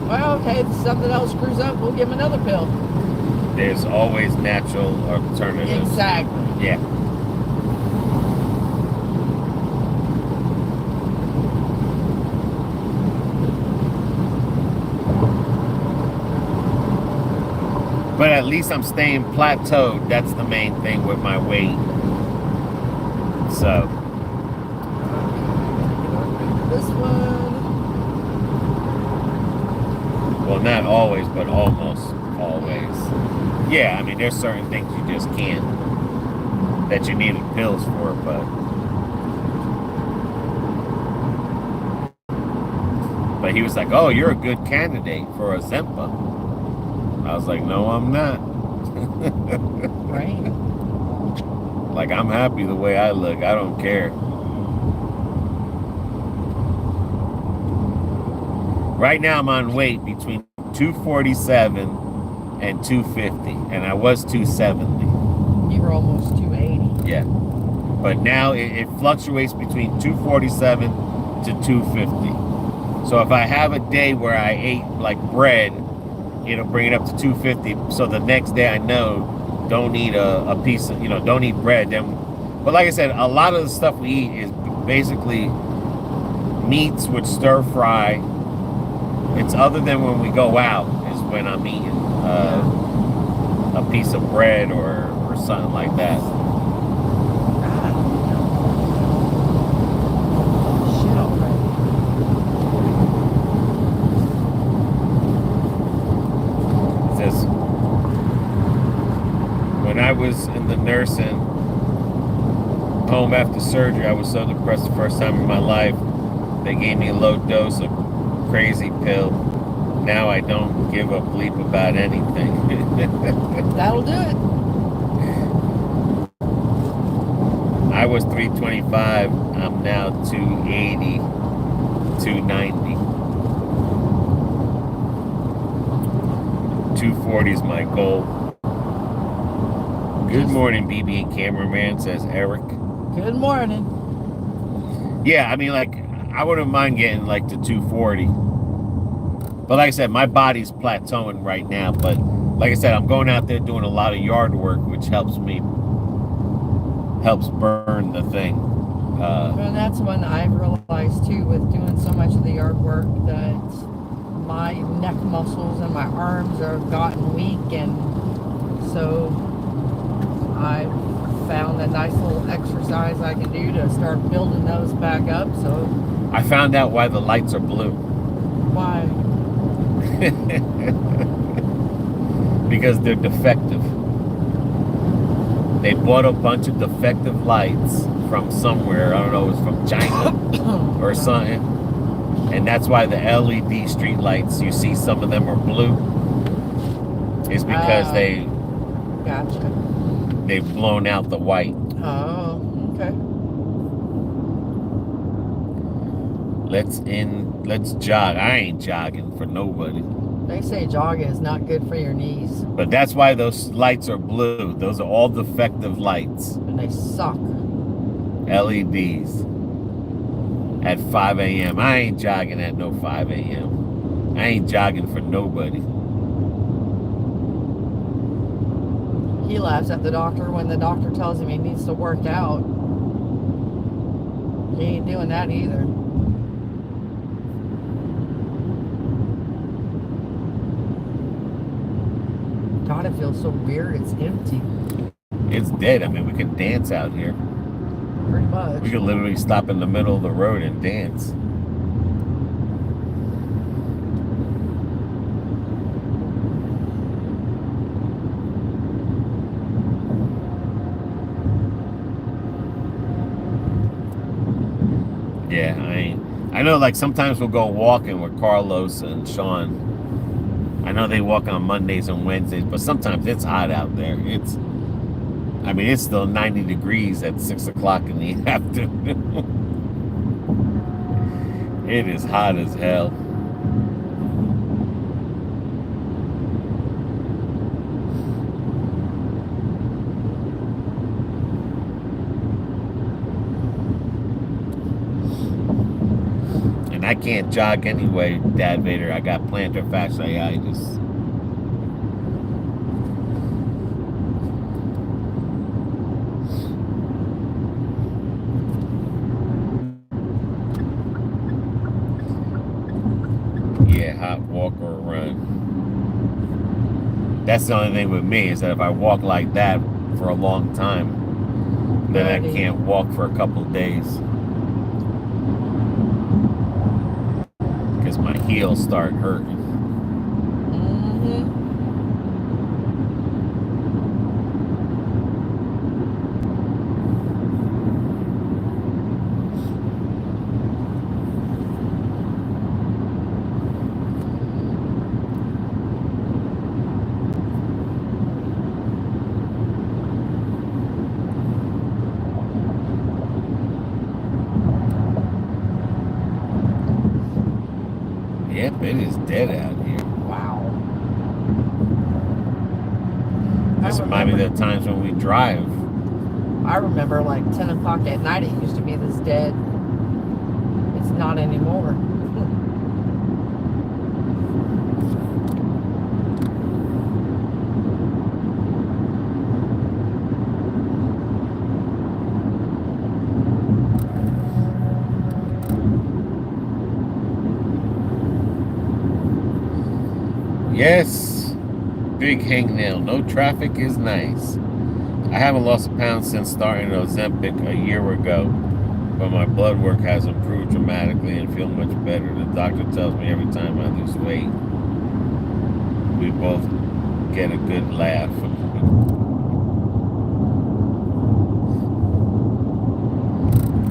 Well, okay, if something else screws up, we'll give them another pill. There's always natural alternatives. Exactly. Yeah. But at least I'm staying plateaued. That's the main thing with my weight. So this one. Well, not always, but almost always. Yeah, I mean, there's certain things you just can't, that you needed pills for, but he was like, oh, you're a good candidate for a Zempa. I was like, no, I'm not. Right. Like, I'm happy the way I look. I don't care. Right now, I'm on weight between 247 and 250, and I was 270. You were almost 280. Yeah. But now it fluctuates between 247 to 250. So if I have a day where I ate like bread, it'll bring it up to 250. So the next day I know don't eat a piece of, don't eat bread. But like I said, a lot of the stuff we eat is basically meats with stir fry. It's other than when we go out is when I'm eating a piece of bread or something like that. Shit already. It says, when I was in the nursing home after surgery, I was so depressed the first time in my life. They gave me a low dose of crazy pill. Now I don't give a bleep about anything. That'll do it. I was 325. I'm now 280, 290. 240 is my goal. Good morning, BB and cameraman, says Eric. Good morning. Yeah, I mean, like, I wouldn't mind getting like to 240. But like I said, my body's plateauing right now. But like I said, I'm going out there doing a lot of yard work, which helps burn the thing. And that's when I've realized too, with doing so much of the yard work, that my neck muscles and my arms have gotten weak, and so I found a nice little exercise I can do to start building those back up. So I found out why the lights are blue. why? Because they're defective. They bought a bunch of defective lights from somewhere. I don't know, it was from China or something. And that's why the LED street lights, you see some of them are blue. Is because Gotcha. they've blown out the white. Oh, okay. Let's jog. I ain't jogging for nobody. They say jogging is not good for your knees, But that's why those lights are blue. Those are all defective lights. and they suck. LEDs. At 5 a.m. I ain't jogging at no 5 a.m. I ain't jogging for nobody. He laughs at the doctor when the doctor tells him he needs to work out. He ain't doing that either. God, it feels so weird. It's empty. It's dead. I mean, we can dance out here. Pretty much. We could literally stop in the middle of the road and dance. Yeah, I know, like, sometimes we'll go walking with Carlos and Sean. I know they walk on Mondays and Wednesdays, but sometimes it's hot out there. It's still 90 degrees at 6 o'clock in the afternoon. It is hot as hell. And I can't jog anyway, Dad Vader. I got plantar fasciitis. Yeah, hot walk or run. That's the only thing with me, is that if I walk like that for a long time, then I can't walk for a couple of days. my heels start hurting. Yep, it is dead out here. Wow. This reminds me of the times when we drive. I remember like 10 o'clock at night it used to be this dead. It's not anymore. Yes, Bighangnail. No traffic is nice. I haven't lost a pound since starting Ozempic a year ago, but my blood work has improved dramatically and feel much better. The doctor tells me every time I lose weight, we both get a good laugh.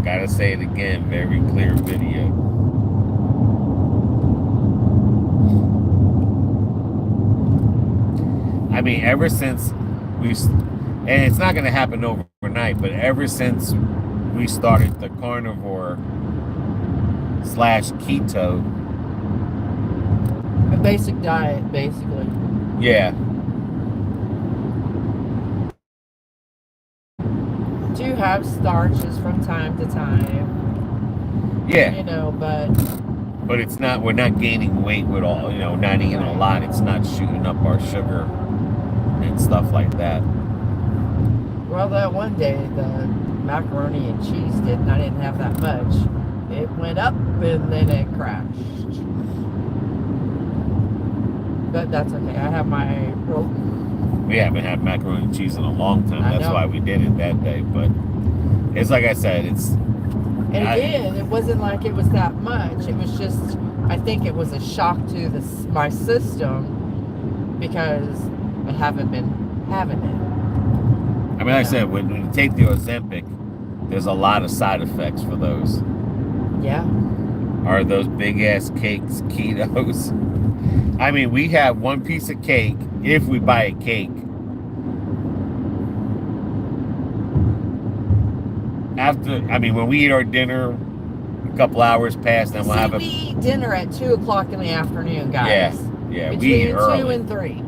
Gotta say it again, very clear video. I mean, ever since and it's not going to happen overnight, but ever since we started the carnivore / keto. A basic diet, basically. Yeah. Do have starches from time to time. Yeah. You know, but it's not, we're not gaining weight with all, not eating a lot. It's not shooting up our sugar and stuff like that. Well, that one day the macaroni and cheese did, and I didn't have that much. It went up and then it crashed. But that's okay. I have my rope. We haven't had macaroni and cheese in a long time. That's why we did it that day. But it's like I said, it's. And again, it wasn't like it was that much. It was just, I think it was a shock to my system because I haven't been having it. I mean, like I said, when you take the Ozempic, there's a lot of side effects for those. Yeah. Are those big ass cakes ketos? I mean, we have one piece of cake if we buy a cake. When we eat our dinner, a couple hours pass, then we'll have we eat dinner at 2 o'clock in the afternoon, guys. Yeah, Between we eat early. 2 and 3.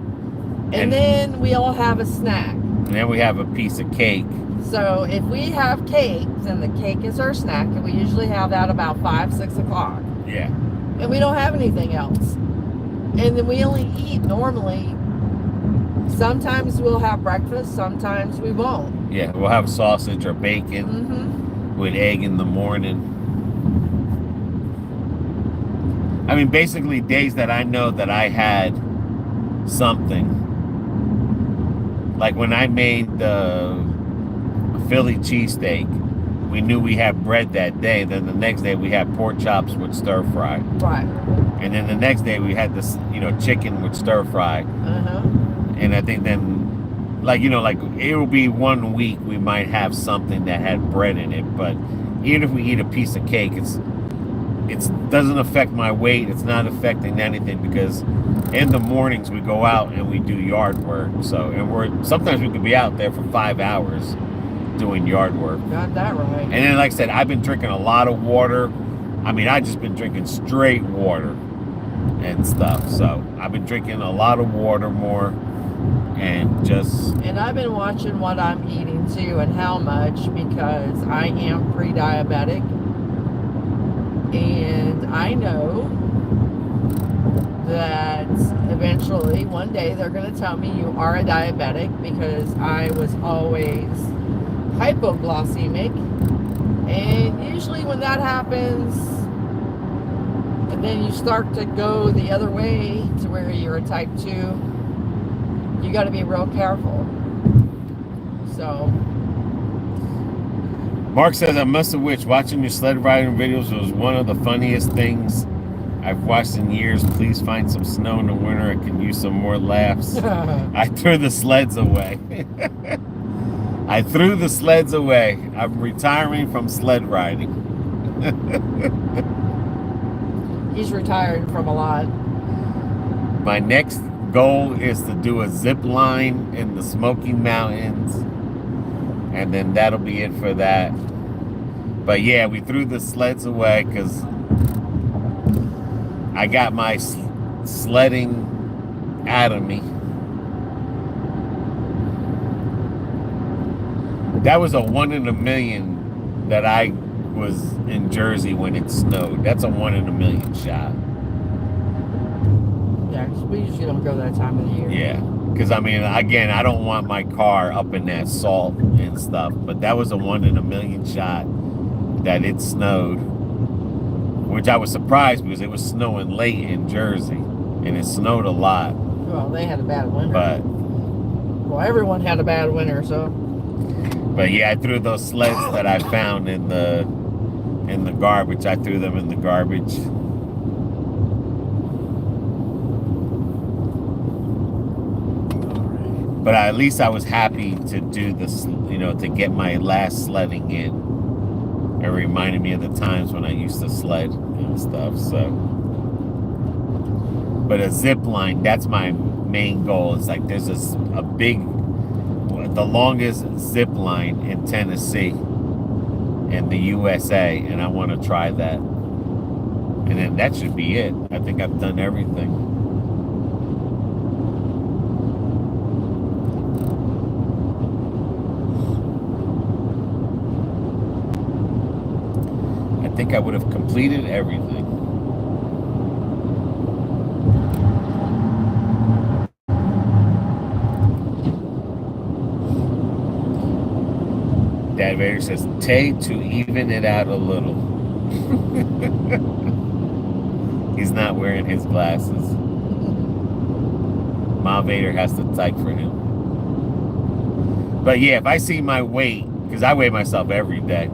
And then we all have a snack. And then we have a piece of cake. So if we have cake, then the cake is our snack, and we usually have that about 5, 6 o'clock. Yeah. And we don't have anything else. And then we only eat normally. Sometimes we'll have breakfast, sometimes we won't. Yeah, we'll have sausage or bacon with egg in the morning. I mean, basically days that I know that I had something. Like when I made the Philly cheesesteak, we knew we had bread that day. Then the next day we had pork chops with stir fry. Right. And then the next day we had this, chicken with stir fry. And I think then, it will be 1 week we might have something that had bread in it. But even if we eat a piece of cake, it doesn't affect my weight. It's not affecting anything because in the mornings we go out and we do yard work. So, and sometimes we could be out there for 5 hours doing yard work. Got that right. And then, like I said, I've been drinking a lot of water. I mean, I just been drinking straight water and stuff. So I've been drinking a lot of water more and I've been watching what I'm eating too and how much because I am pre-diabetic. And I know that eventually one day they're going to tell me you are a diabetic because I was always hypoglycemic. And usually when that happens, and then you start to go the other way to where you're a type 2, you got to be real careful. So Mark says, I must have watching your sled riding videos was one of the funniest things I've watched in years. Please find some snow in the winter. I can use some more laughs. I threw the sleds away. I threw the sleds away. I'm retiring from sled riding. He's retired from a lot. My next goal is to do a zip line in the Smoky Mountains, and then that'll be it for that. But yeah, we threw the sleds away because I got my sledding out of me. That was a 1 in a million that I was in Jersey when it snowed. That's a 1 in a million shot. Yeah, 'cause we usually don't go that time of the year. Yeah, because I mean, again, I don't want my car up in that salt and stuff, but that was a 1 in a million shot that it snowed, which I was surprised because it was snowing late in Jersey, and it snowed a lot. Well, they had a bad winter. But well, everyone had a bad winter, so. But yeah, I threw those sleds that I found in the garbage. I threw them in the garbage. But at least I was happy to do this, you know, to get my last sledding in. It reminded me of the times when I used to sled and stuff. So, but a zip line, that's my main goal. It's like there's a big, the longest zip line in Tennessee, in the USA, and I want to try that. And then that should be it. I think I've done everything. I think I would have completed everything. Dad Vader says, Tay, to even it out a little. He's not wearing his glasses. Ma Vader has to type for him. But yeah, if I see my weight, because I weigh myself every day.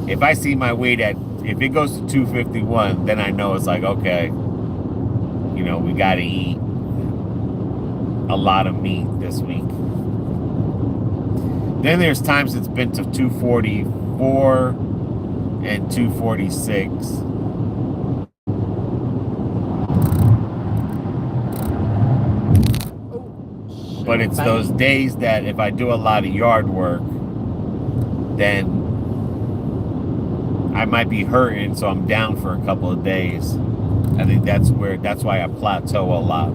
If I see my weight if it goes to 251, then I know it's like, okay, you know, we got to eat a lot of meat this week. Then there's times it's been to 244 and 246. But it's those days that if I do a lot of yard work, then I might be hurting, so I'm down for a couple of days. I think that's why I plateau a lot.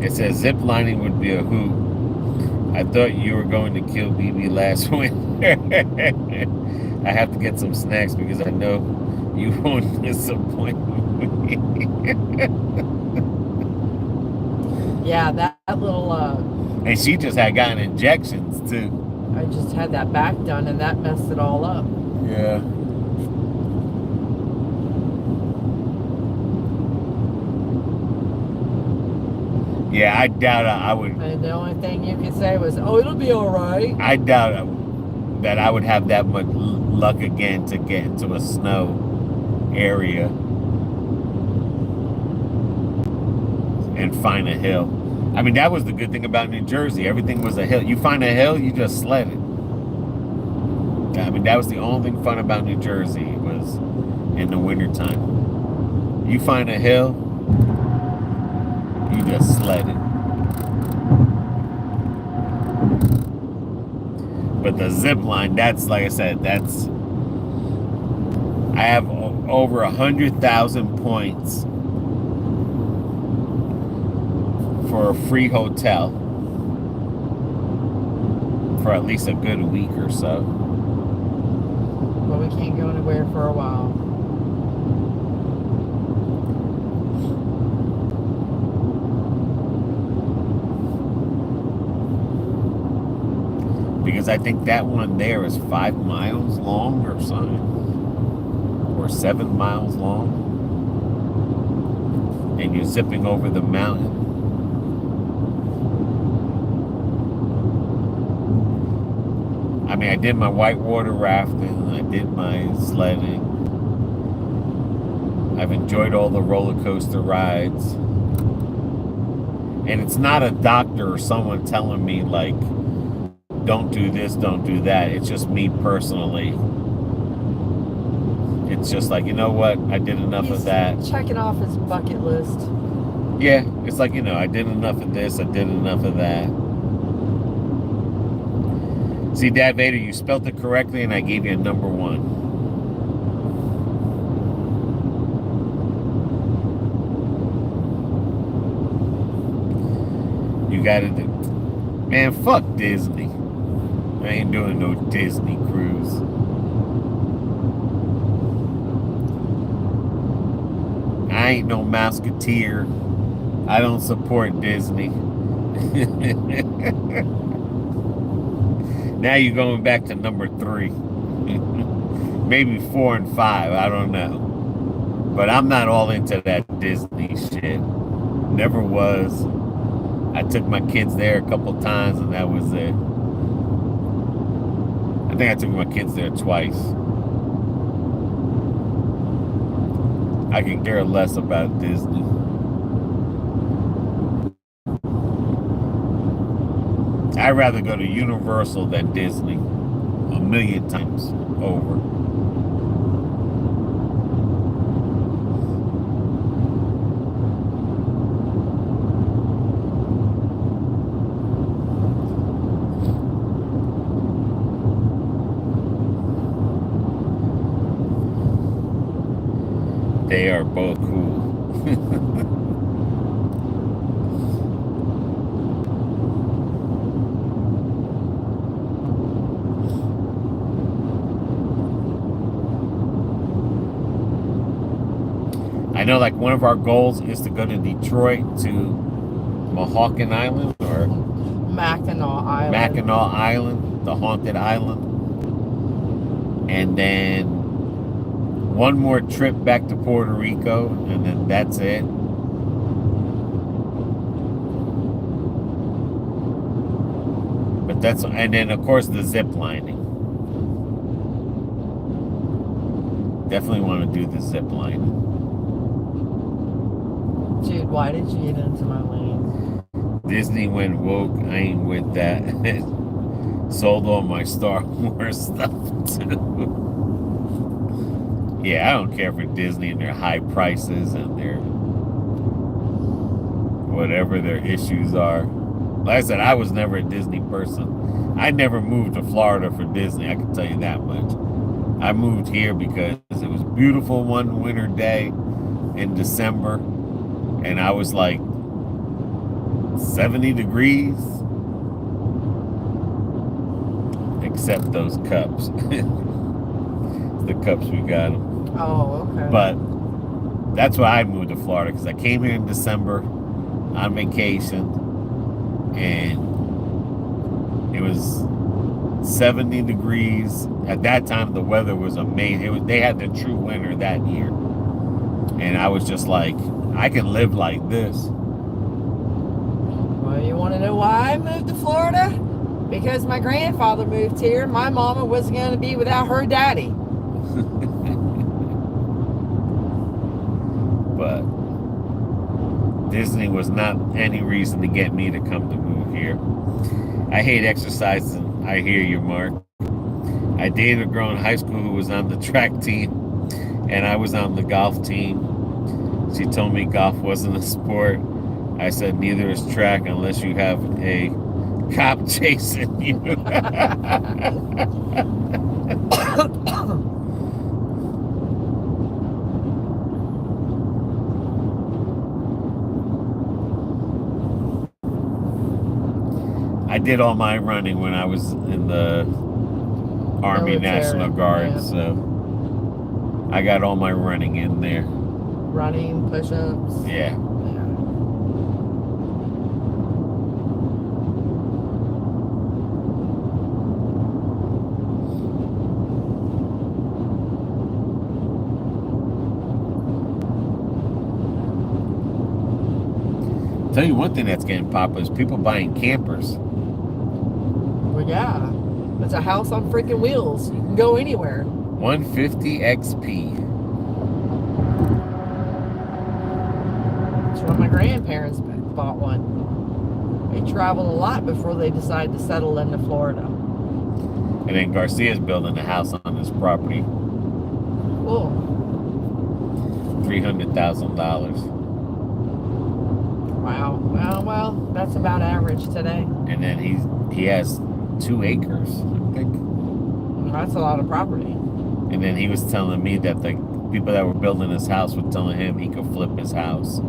It says zip lining would be a hoot. I thought you were going to kill BB last winter. I have to get some snacks because I know you won't disappoint me. Yeah, that little. And she just had gotten injections too. I just had that back done, and that messed it all up. Yeah. Yeah, I doubt I would. And the only thing you could say was, "Oh, it'll be all right." I doubt that I would have that much luck again to get into a snow area and find a hill. I mean, that was the good thing about New Jersey. Everything was a hill. You find a hill, you just sled it. I mean, that was the only thing fun about New Jersey was in the wintertime. You find a hill, you just sled it. But the zip line, that's, like I said, that's, I have over 100,000 points for a free hotel for at least a good week or so. But we can't go anywhere for a while. Because I think that one there is 5 miles long or something. Or 7 miles long. And you're zipping over the mountain. I mean, I did my whitewater rafting, I did my sledding. I've enjoyed all the roller coaster rides. And it's not a doctor or someone telling me, like, don't do this, don't do that. It's just me personally. It's just like, you know what? I did enough of that. Checking off his bucket list. Yeah, it's like, you know, I did enough of this, I did enough of that. See, Dad Vader, you spelled it correctly, and I gave you a number 1. You got it. Man, fuck Disney. I ain't doing no Disney cruise. I ain't no Mouseketeer. I don't support Disney. Now you're going back to number 3. Maybe 4 and 5. I don't know. But I'm not all into that Disney shit. Never was. I took my kids there a couple times and that was it. I think I took my kids there twice. I could care less about Disney. I'd rather go to Universal than Disney. 1,000,000 times over. They are both cool. I know, like, one of our goals is to go to Detroit to Mahawken Island or Mackinac Island. Mackinac Island, the haunted island. And then one more trip back to Puerto Rico, and then that's it. But that's, and then of course the zip lining. Definitely want to do the zip lining. Dude, why did you get into my lane? Disney went woke. I ain't with that. Sold all my Star Wars stuff too. Yeah, I don't care for Disney and their high prices and their whatever their issues are. Like I said, I was never a Disney person. I never moved to Florida for Disney, I can tell you that much. I moved here because it was beautiful one winter day in December, and I was like 70 degrees, except those cups. The cups we got them. Oh, okay. But that's why I moved to Florida, because I came here in December on vacation, and it was 70 degrees. At that time, the weather was amazing. They had the true winter that year. And I was just like, I can live like this. Well, you want to know why I moved to Florida? Because my grandfather moved here. My mama wasn't going to be without her daddy. But Disney was not any reason to get me to come to move here. I hate exercising. I hear you, Mark. I dated a girl in high school who was on the track team, and I was on the golf team. She told me golf wasn't a sport. I said, neither is track unless you have a cop chasing you. I did all my running when I was in the Army National Guard, yeah. So I got all my running in there. Running, push-ups. Yeah. Tell you one thing that's getting popular is people buying campers. Well, yeah. It's a house on freaking wheels. You can go anywhere. 150 XP. ranch when my grandparents bought one. They traveled a lot before they decided to settle into Florida. And then Garcia's building a house on this property. Cool. $300,000. Wow. Well, that's about average today. And then he has 2 acres, I think. That's a lot of property. And then he was telling me that the people that were building his house were telling him he could flip his house. I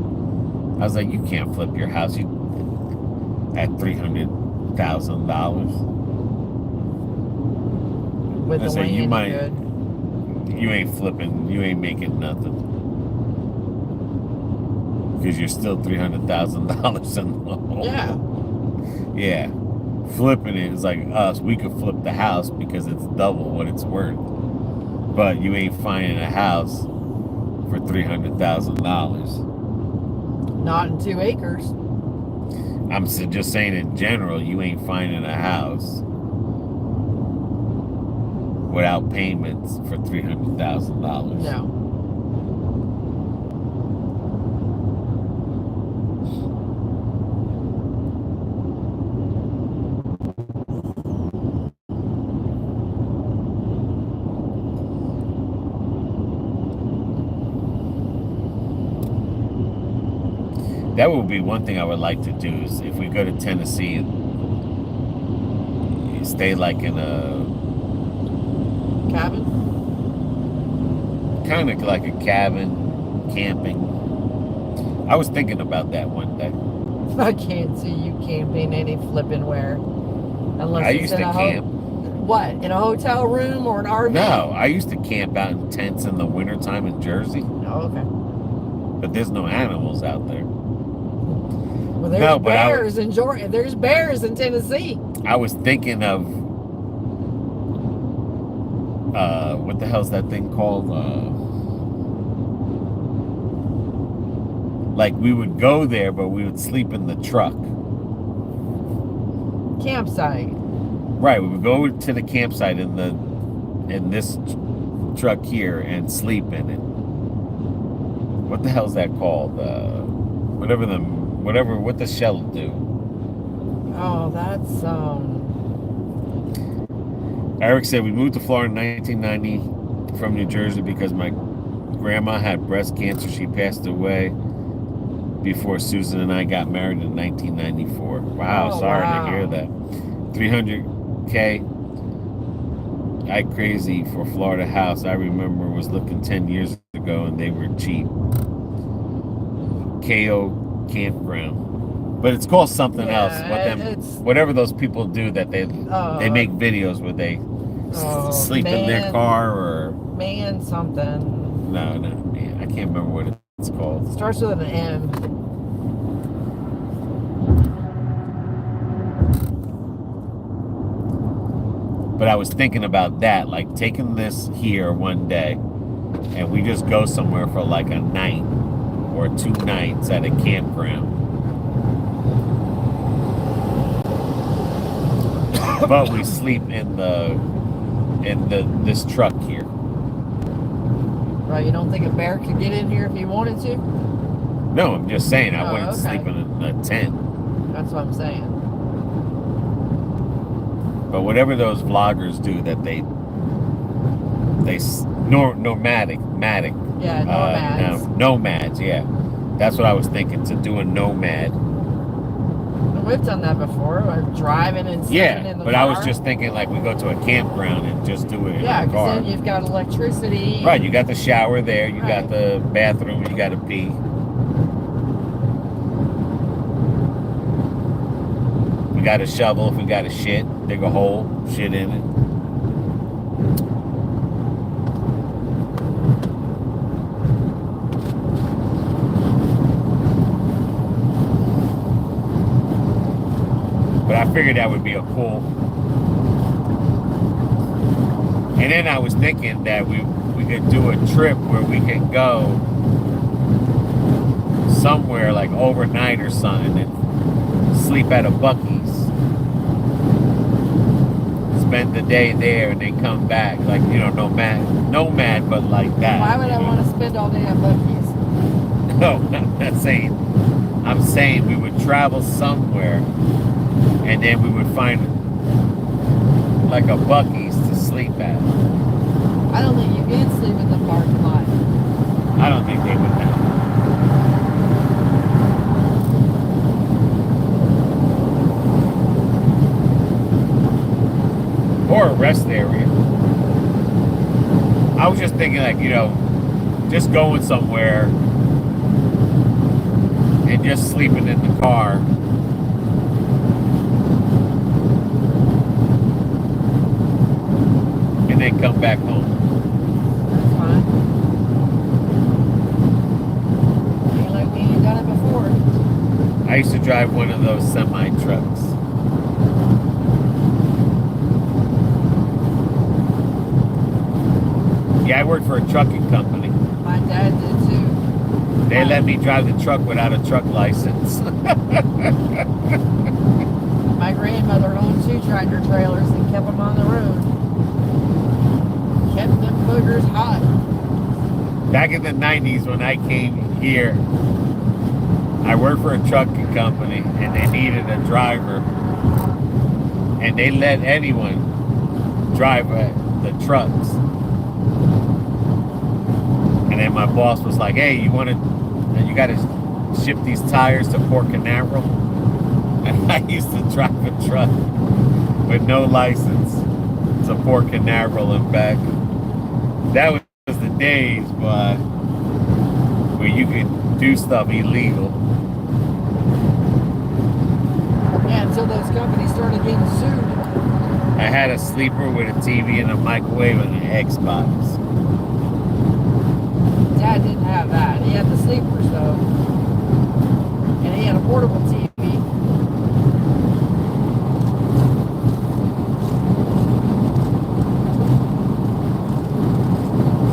was like, you can't flip your house at $300,000. With I the said, you land good. You ain't flipping, you ain't making nothing. Because you're still $300,000 in the hole. Yeah. Yeah. Flipping it is like us. We could flip the house because it's double what it's worth. But you ain't finding a house for $300,000. Not in 2 acres. I'm just saying in general, you ain't finding a house without payments for $300,000. No. That would be one thing I would like to do is if we go to Tennessee, stay like in a Cabin? kind of like a cabin, camping. I was thinking about that one day. I can't see you camping any flipping where. Unless I it's used in to a camp. What? In a hotel room or an RV? No, I used to camp out in tents in the wintertime in Jersey, Oh, okay. but there's no animals out there. Well, there's No, but bears in Georgia. There's bears in Tennessee. I was thinking of what the hell's that thing called? Like we would go there, but we would sleep in the truck. Campsite. Right, we would go to the campsite in this truck here and sleep in it. What the hell's that called? What the shell do? Oh, that's Eric said we moved to Florida in 1990 from New Jersey because my grandma had breast cancer. She passed away before Susan and I got married in 1994. Wow, Oh, sorry wow. to hear that. 300K. I crazy for Florida house. I remember was looking 10 years ago and they were cheap. KO campground. But it's called something else. Whatever those people do that they make videos where they sleep in their car or man something. No, man. I can't remember what it's called. It starts with an M. But I was thinking about that, like taking this here one day and we just go somewhere for like a night or 2 nights at a campground. But we sleep in this truck here. Right, you don't think a bear could get in here if he wanted to? No, I'm just saying I wouldn't okay. sleep in a tent. That's what I'm saying. But whatever those vloggers do that they nomadic. Yeah, nomads. Nomads, yeah. That's what I was thinking, to do a nomad. We've done that before. We're driving and sitting in the but car. I was just thinking like we go to a campground and just do it in the car. because then you've got electricity. Right, you got the shower there, you got the bathroom, you got to pee. We got a shovel if we got a shit, dig a hole, shit in it. But I figured that would be a cool. And then I was thinking that we could do a trip where we could go somewhere like overnight or something and sleep at a Buc-ee's. Spend the day there and then come back, like, nomad, but like that. Why would I want to spend all day at Buc-ee's? No, I'm not saying. I'm saying we would travel somewhere, and then we would find like a Buc-ee's to sleep at. I don't think you can sleep in the parking lot. I don't think they would have. Or a rest area. I was just thinking, like, just going somewhere and just sleeping in the car. And then come back home. That's fine. Ain't like we ain't done it before. I used to drive one of those semi-trucks. Yeah, I worked for a trucking company. My dad did too. They let me drive the truck without a truck license. My grandmother owned 2 tractor trailers and kept them on the road. Kept them boogers hot. Back in the 90s when I came here, I worked for a trucking company and they needed a driver. And they let anyone drive the trucks. And then my boss was like, hey, you got to ship these tires to Port Canaveral? And I used to drive a truck with no license to Port Canaveral and back. That was the days, but where you could do stuff illegal. Yeah, until those companies started getting sued. I had a sleeper with a TV and a microwave and an Xbox. Dad didn't have that. He had the sleepers though. And he had a portable TV.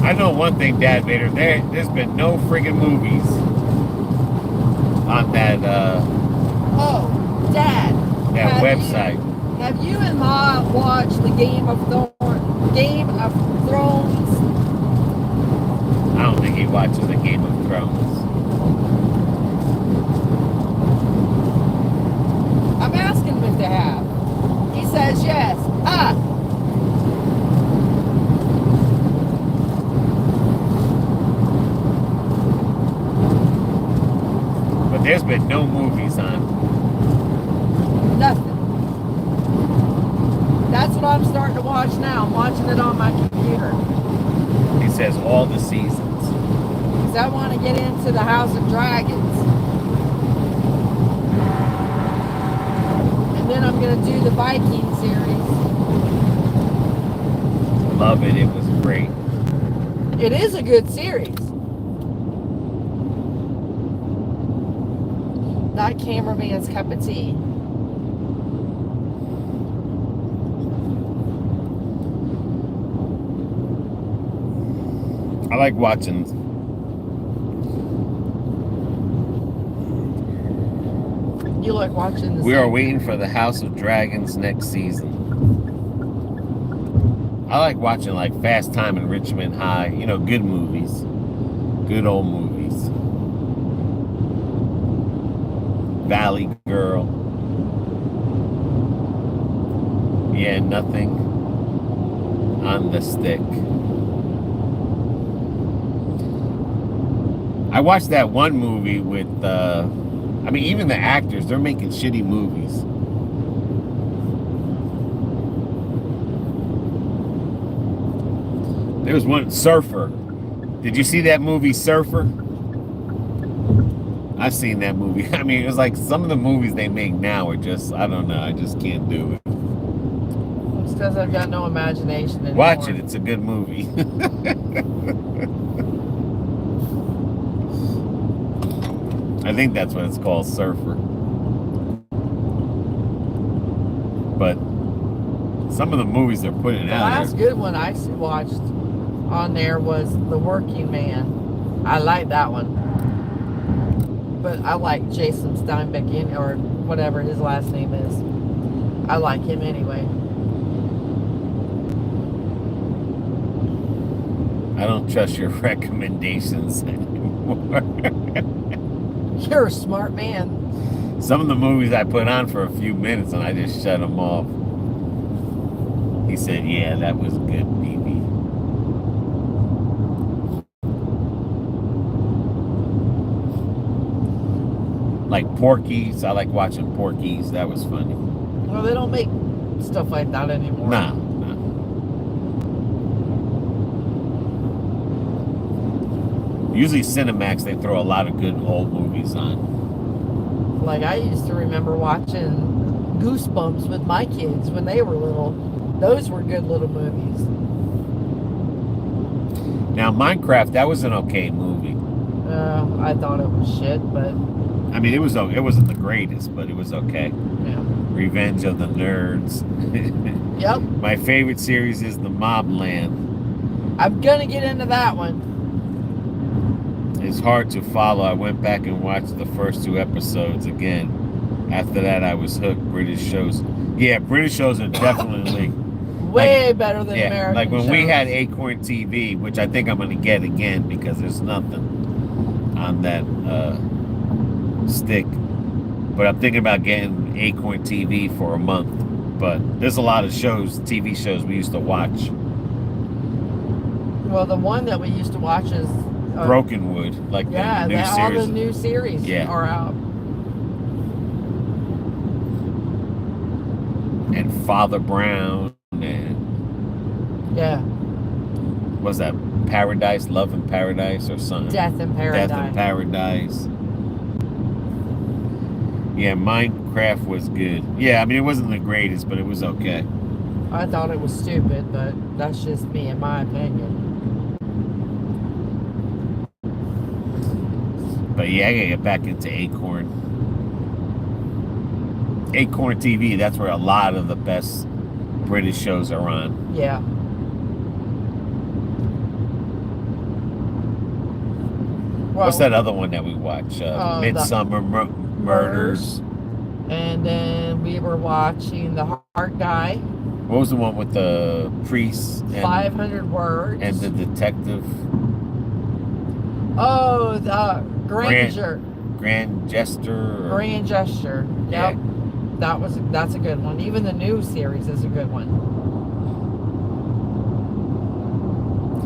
I know one thing, Dad Vader. There's been no friggin' movies on that Oh, Dad. that website. Have you and Ma watched the Game of Thrones? I don't think he watches the Game of Thrones. I'm asking him if they have. He says yes. Ah! But there's been no movies on. Nothing. That's what I'm starting to watch now. I'm watching it on my computer. He says all the seasons. Because I want to get into the House of Dragons. And then I'm going to do the Viking series. Love it. It was great. It is a good series. Not cameraman's cup of tea. I like watching. You like watching the We are waiting for the House of Dragons next season. I like watching like Fast Time in Richmond High. Good movies. Good old movies. Valley Girl. Yeah, Nothing on the Stick. I watched that one movie with, even the actors, they're making shitty movies. There was one, Surfer. Did you see that movie, Surfer? I've seen that movie. It was like some of the movies they make now are just, I don't know, I just can't do it. It's because I've got no imagination anymore. Watch it, it's a good movie. I think that's what it's called, Surfer. But some of the movies they're putting The out. last good one I watched on there was The Working Man. I like that one. But I like Jason Steinbeck, or whatever his last name is. I like him anyway. I don't trust your recommendations anymore. You're a smart man. Some of the movies I put on for a few minutes and I just shut them off. He said, yeah, that was good, BB. Like Porky's. I like watching Porky's. That was funny. Well, they don't make stuff like that anymore. No. Usually Cinemax, they throw a lot of good old movies on. Like, I used to remember watching Goosebumps with my kids when they were little. Those were good little movies. Now, Minecraft, that was an okay movie. I thought it was shit, but... I mean, it wasn't the greatest, but it was okay. Yeah. Revenge of the Nerds. Yep. My favorite series is The Mobland. I'm gonna get into that one. It's hard to follow. I went back and watched the first 2 episodes again. After that, I was hooked. British shows. Yeah, British shows are definitely... Way better than American like when shows. we had Acorn TV, which I think I'm going to get again because there's nothing on that stick. But I'm thinking about getting Acorn TV for a month. But there's a lot of shows, TV shows we used to watch. Well, the one that we used to watch is... Brokenwood, like yeah, the new all series. the new series are out. And Father Brown and what's that? Paradise, Love in Paradise or something? Death in Paradise. Death in Paradise. Yeah, Minecraft was good. Yeah, I mean it wasn't the greatest, but it was okay. I thought it was stupid, but that's just me, in my opinion. But yeah, I gotta get back into Acorn. Acorn TV, that's where a lot of the best British shows are on. Yeah. Well, what's that other one that we watch? Midsummer Murders. And then we were watching The Heart Guy. What was the one with the priest? And, 500 Words. And the detective? Oh, the Granger. Grand Gesture. Grand Gesture. Yep. Yeah. That's a good one. Even the new series is a good one.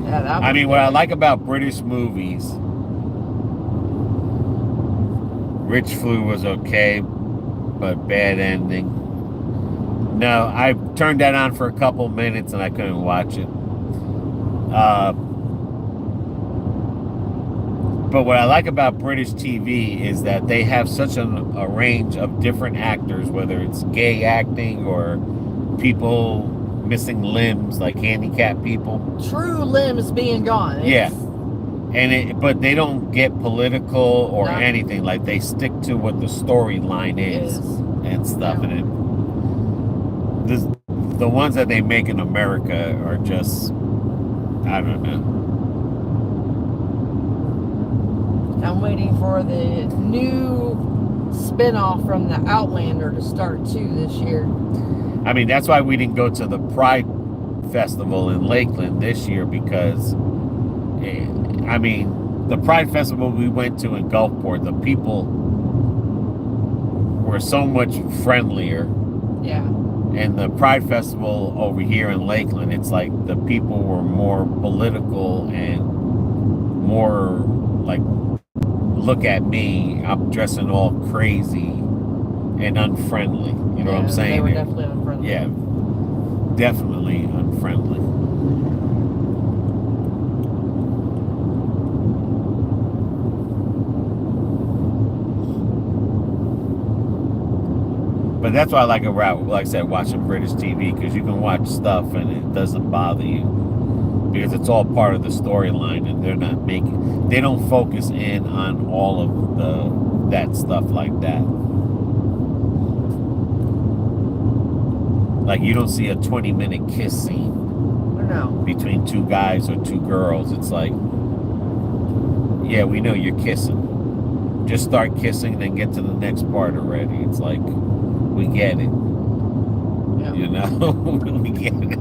Yeah, that was what I like about British movies, Rich Flu was okay, but bad ending. No, I turned that on for a couple minutes and I couldn't watch it. But what I like about British TV is that they have such a range of different actors, whether it's gay acting or people missing limbs, like handicapped people. True limbs being gone. Yeah. But they don't get political or anything. Like they stick to what the storyline is and stuff. Yeah. And the ones that they make in America are just, I don't know. I'm waiting for the new spin-off from the Outlander to start too this year. I mean, that's why we didn't go to the Pride Festival in Lakeland this year because, I mean, the Pride Festival we went to in Gulfport, the people were so much friendlier. Yeah. And the Pride Festival over here in Lakeland, it's like the people were more political and more like, look at me, I'm dressing all crazy and unfriendly. You know what I'm saying? They were definitely unfriendly. Yeah, definitely unfriendly. But that's why I like like I said, watching British TV, because you can watch stuff and it doesn't bother you. Because it's all part of the storyline, and they don't focus in on all of that stuff like that. Like you don't see a 20-minute kiss scene between 2 guys or 2 girls. It's like, yeah, we know you're kissing. Just start kissing, then get to the next part already. It's like, we get it. Yeah. You know, we get it.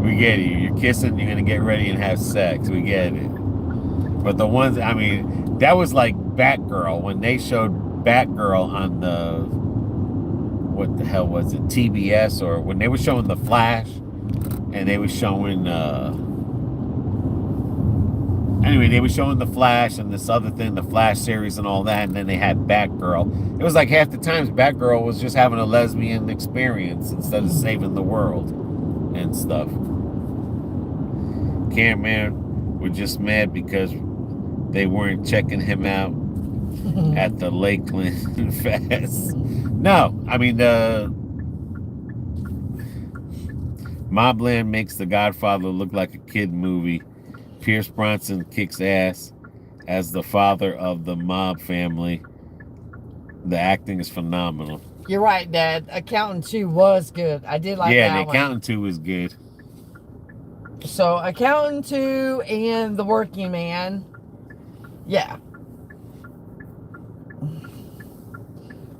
We get it. You're kissing, you're going to get ready and have sex. We get it. But the ones, I mean, that was like Batgirl. When they showed Batgirl on the, what the hell was it, TBS, or when they were showing The Flash, and they were showing, anyway, they were showing The Flash and this other thing, the Flash series and all that, and then they had Batgirl. It was like half the times Batgirl was just having a lesbian experience instead of saving the world and stuff. Cameraman were just mad because they weren't checking him out at the Lakeland Fest. No, I mean, Mobland makes The Godfather look like a kid movie. Pierce Brosnan kicks ass as the father of the mob family. The acting is phenomenal. You're right, Dad. Accountant 2 was good. I did like that one. Yeah, The Accountant 2 was good. So, Accountant 2 and The Working Man. Yeah.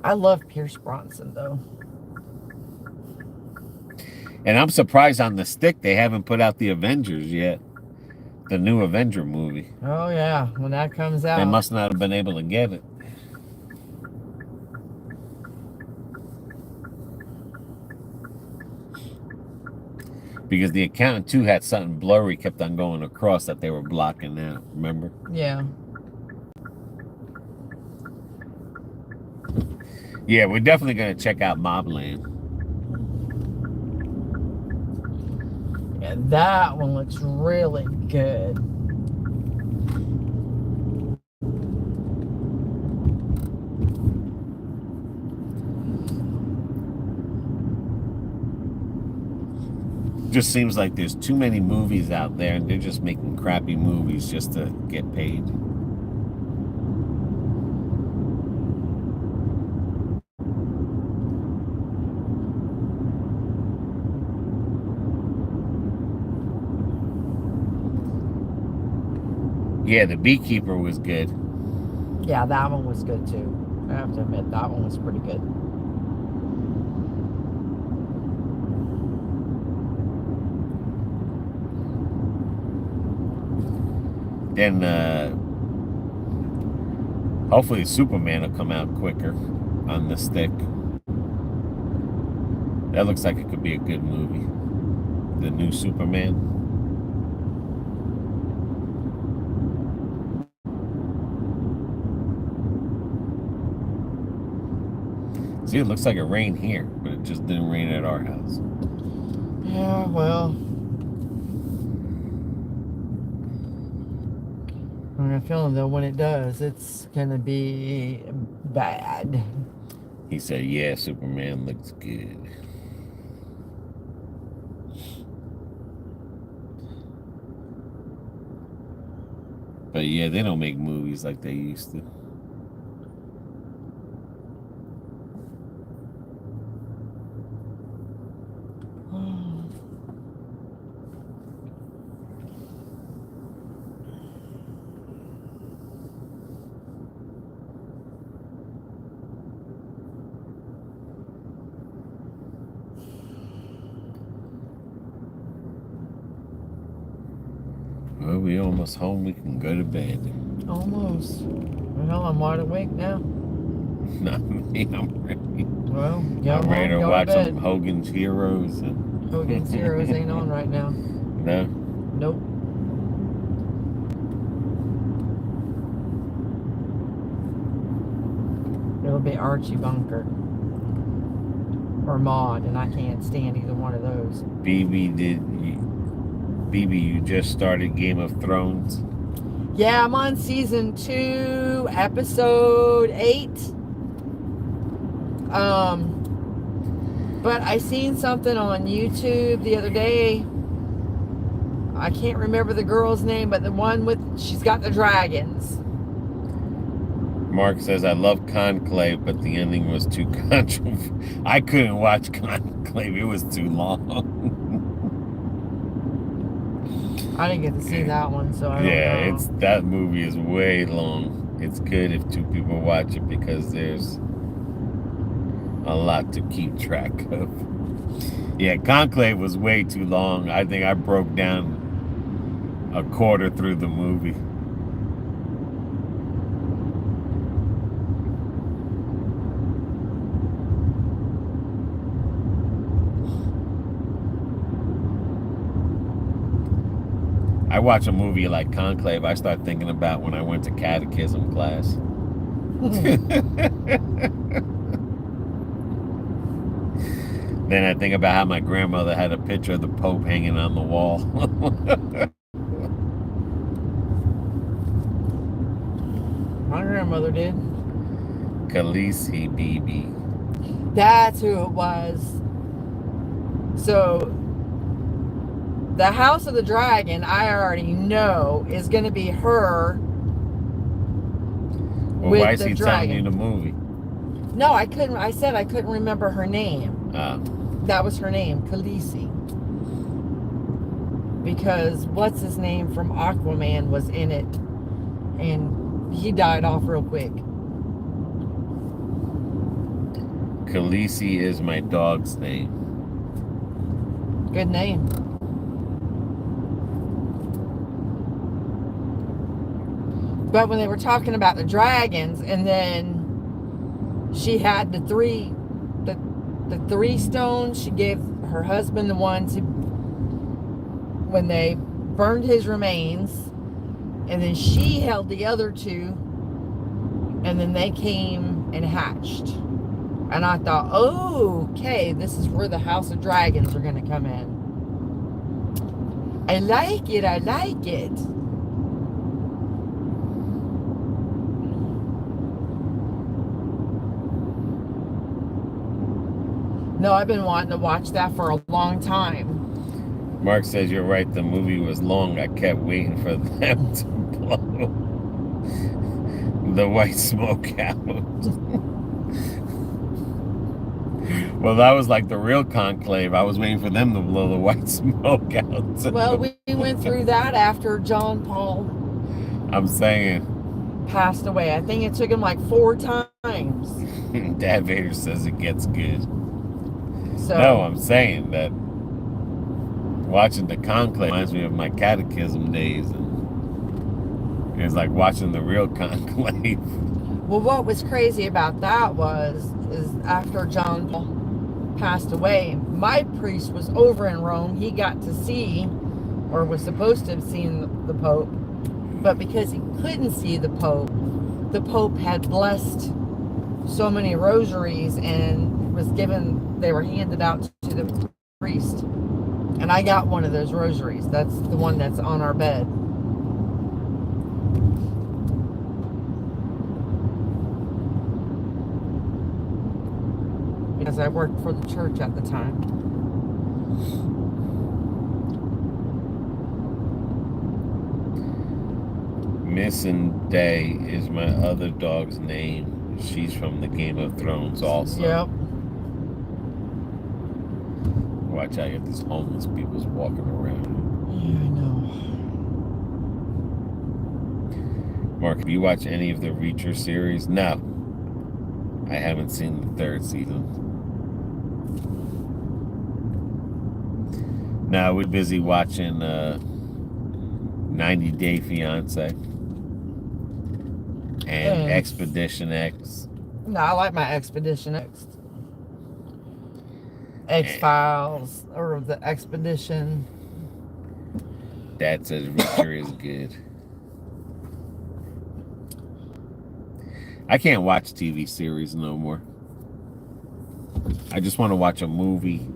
I love Pierce Brosnan, though. And I'm surprised on the stick they haven't put out the Avengers yet. The new Avenger movie. Oh, yeah. When that comes out. They must not have been able to get it. Because The Accountant 2 had something blurry kept on going across that they were blocking out. Remember? Yeah. Yeah, we're definitely going to check out Mobland. Yeah, that one looks really good. Just seems like there's too many movies out there and they're just making crappy movies just to get paid. Yeah, The Beekeeper was good. Yeah, that one was good too. I have to admit, that one was pretty good. Then hopefully Superman will come out quicker on the stick. That looks like it could be a good movie. The new Superman. See, it looks like it rained here, but it just didn't rain at our house. Yeah, well. I have a feeling though when it does, it's gonna be bad. He said, yeah, Superman looks good. But yeah, they don't make movies like they used to. Well, we almost home. We can go to bed. Almost. Well, I'm wide awake now. Not me. I'm ready. Well, I'm ready to watch some Hogan's Heroes. And Hogan's Heroes ain't on right now. No? Nope. It'll be Archie Bunker or Maude, and I can't stand either one of those. BB, you just started Game of Thrones? Yeah, I'm on season 2, episode 8. But I seen something on YouTube the other day. I can't remember the girl's name, but the one with, she's got the dragons. Mark says, I love Conclave, but the ending was too controversial. I couldn't watch Conclave. It was too long. I didn't get to see that one, so I don't know. That movie is way long. It's good if two people watch it because there's a lot to keep track of. Yeah, Conclave was way too long. I think I broke down a quarter through the movie. I watch a movie like Conclave, I start thinking about when I went to catechism class. Then I think about how my grandmother had a picture of the Pope hanging on the wall. My grandmother did. Khaleesi BB. That's who it was. So, the House of the Dragon, I already know, is going to be her. Well, with why is the he dragon. telling you the movie? No, I couldn't. I said I couldn't remember her name. That was her name, Khaleesi. Because what's his name from Aquaman was in it, and he died off real quick. Khaleesi is my dog's name. Good name. But when they were talking about the dragons, and then she had the three stones, she gave her husband the one to when they burned his remains, and then she held the other two, and then they came and hatched. And I thought, oh, okay, this is where the House of Dragons are going to come in. I like it. I like it. No, I've been wanting to watch that for a long time. Mark says you're right. The movie was long. I kept waiting for them to blow the white smoke out. Well, that was like the real conclave. I was waiting for them to blow the white smoke out. Well, we went through that after John Paul I'm saying. passed away. I think it took him like 4 times. Dad Vader says it gets good. So, No, I'm saying that watching the conclave reminds me of my catechism days. And it's like watching the real conclave. well, what was crazy about that is after John Paul passed away, my priest was over in Rome. He got to see, or was supposed to have seen the Pope, but because he couldn't see the Pope had blessed so many rosaries and they were handed out to the priest. And I got one of those rosaries. That's the one that's on our bed. Because I worked for the church at the time. Missandei is my other dog's name. She's from the Game of Thrones also. Yep. Watch out, if these homeless people's walking around. Yeah, I know. Mark, have you watched any of the Reacher series? No. I haven't seen the 3rd season. No, we're busy watching 90 Day Fiance and Expedition X. No, I like my Expedition X-Files, or the Expedition. Dad says Reacher is good. I can't watch TV series no more. I just want to watch a movie,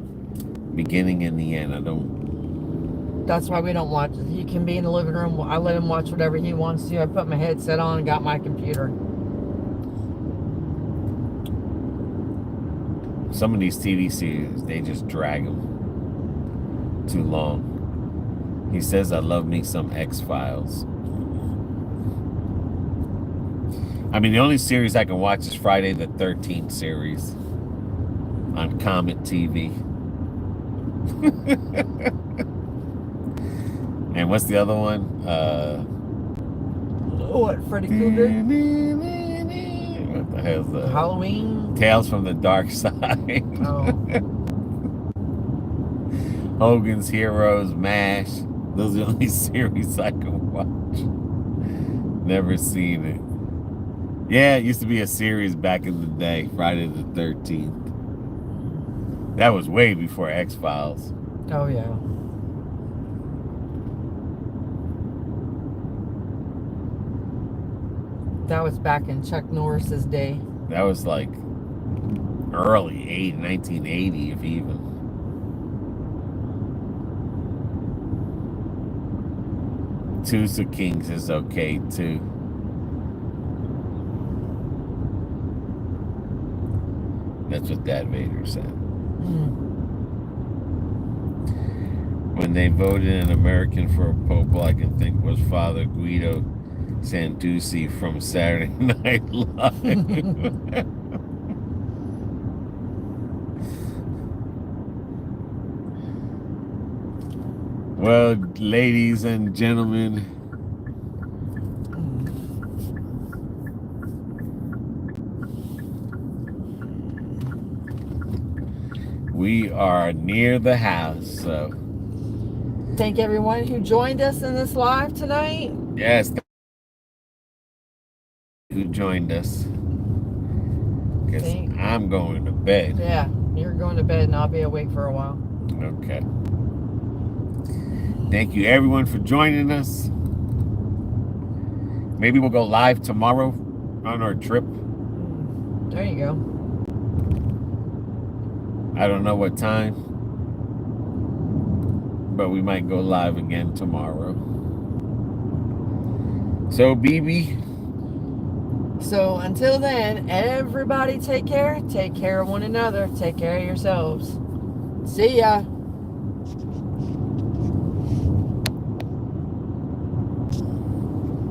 beginning and the end. I don't. That's why we don't watch it. He can be in the living room. I let him watch whatever he wants to. I put my headset on and got my computer. Some of these TV series, they just drag them too long. He says, I love me some X-Files. I mean, the only series I can watch is Friday the 13th series on Comet TV. And what's the other one? What, Freddy Krueger? What the hell's the Halloween? Tales from the Dark Side? Oh. Hogan's Heroes, MASH. Those are the only series I can watch. Never seen it. Yeah, it used to be a series back in the day, Friday the 13th. That was way before X-Files. Oh, yeah. That was back in Chuck Norris's day. That was like early 1980, if even. Tulsa Kings is okay too. That's what Dad Vader said. When they voted an American for a pope, all I can think was Father Guido Sanducci from Saturday Night Live. Well, ladies and gentlemen, we are near the house, so Thank everyone who joined us in this live tonight. yes, who joined us. Because I'm going to bed. Yeah, you're going to bed and I'll be awake for a while. Okay. Thank you, everyone, for joining us. Maybe we'll go live tomorrow on our trip. There you go. I don't know what time, but we might go live again tomorrow. So, BB. So until then, everybody take care. Take care of one another. Take care of yourselves. See ya.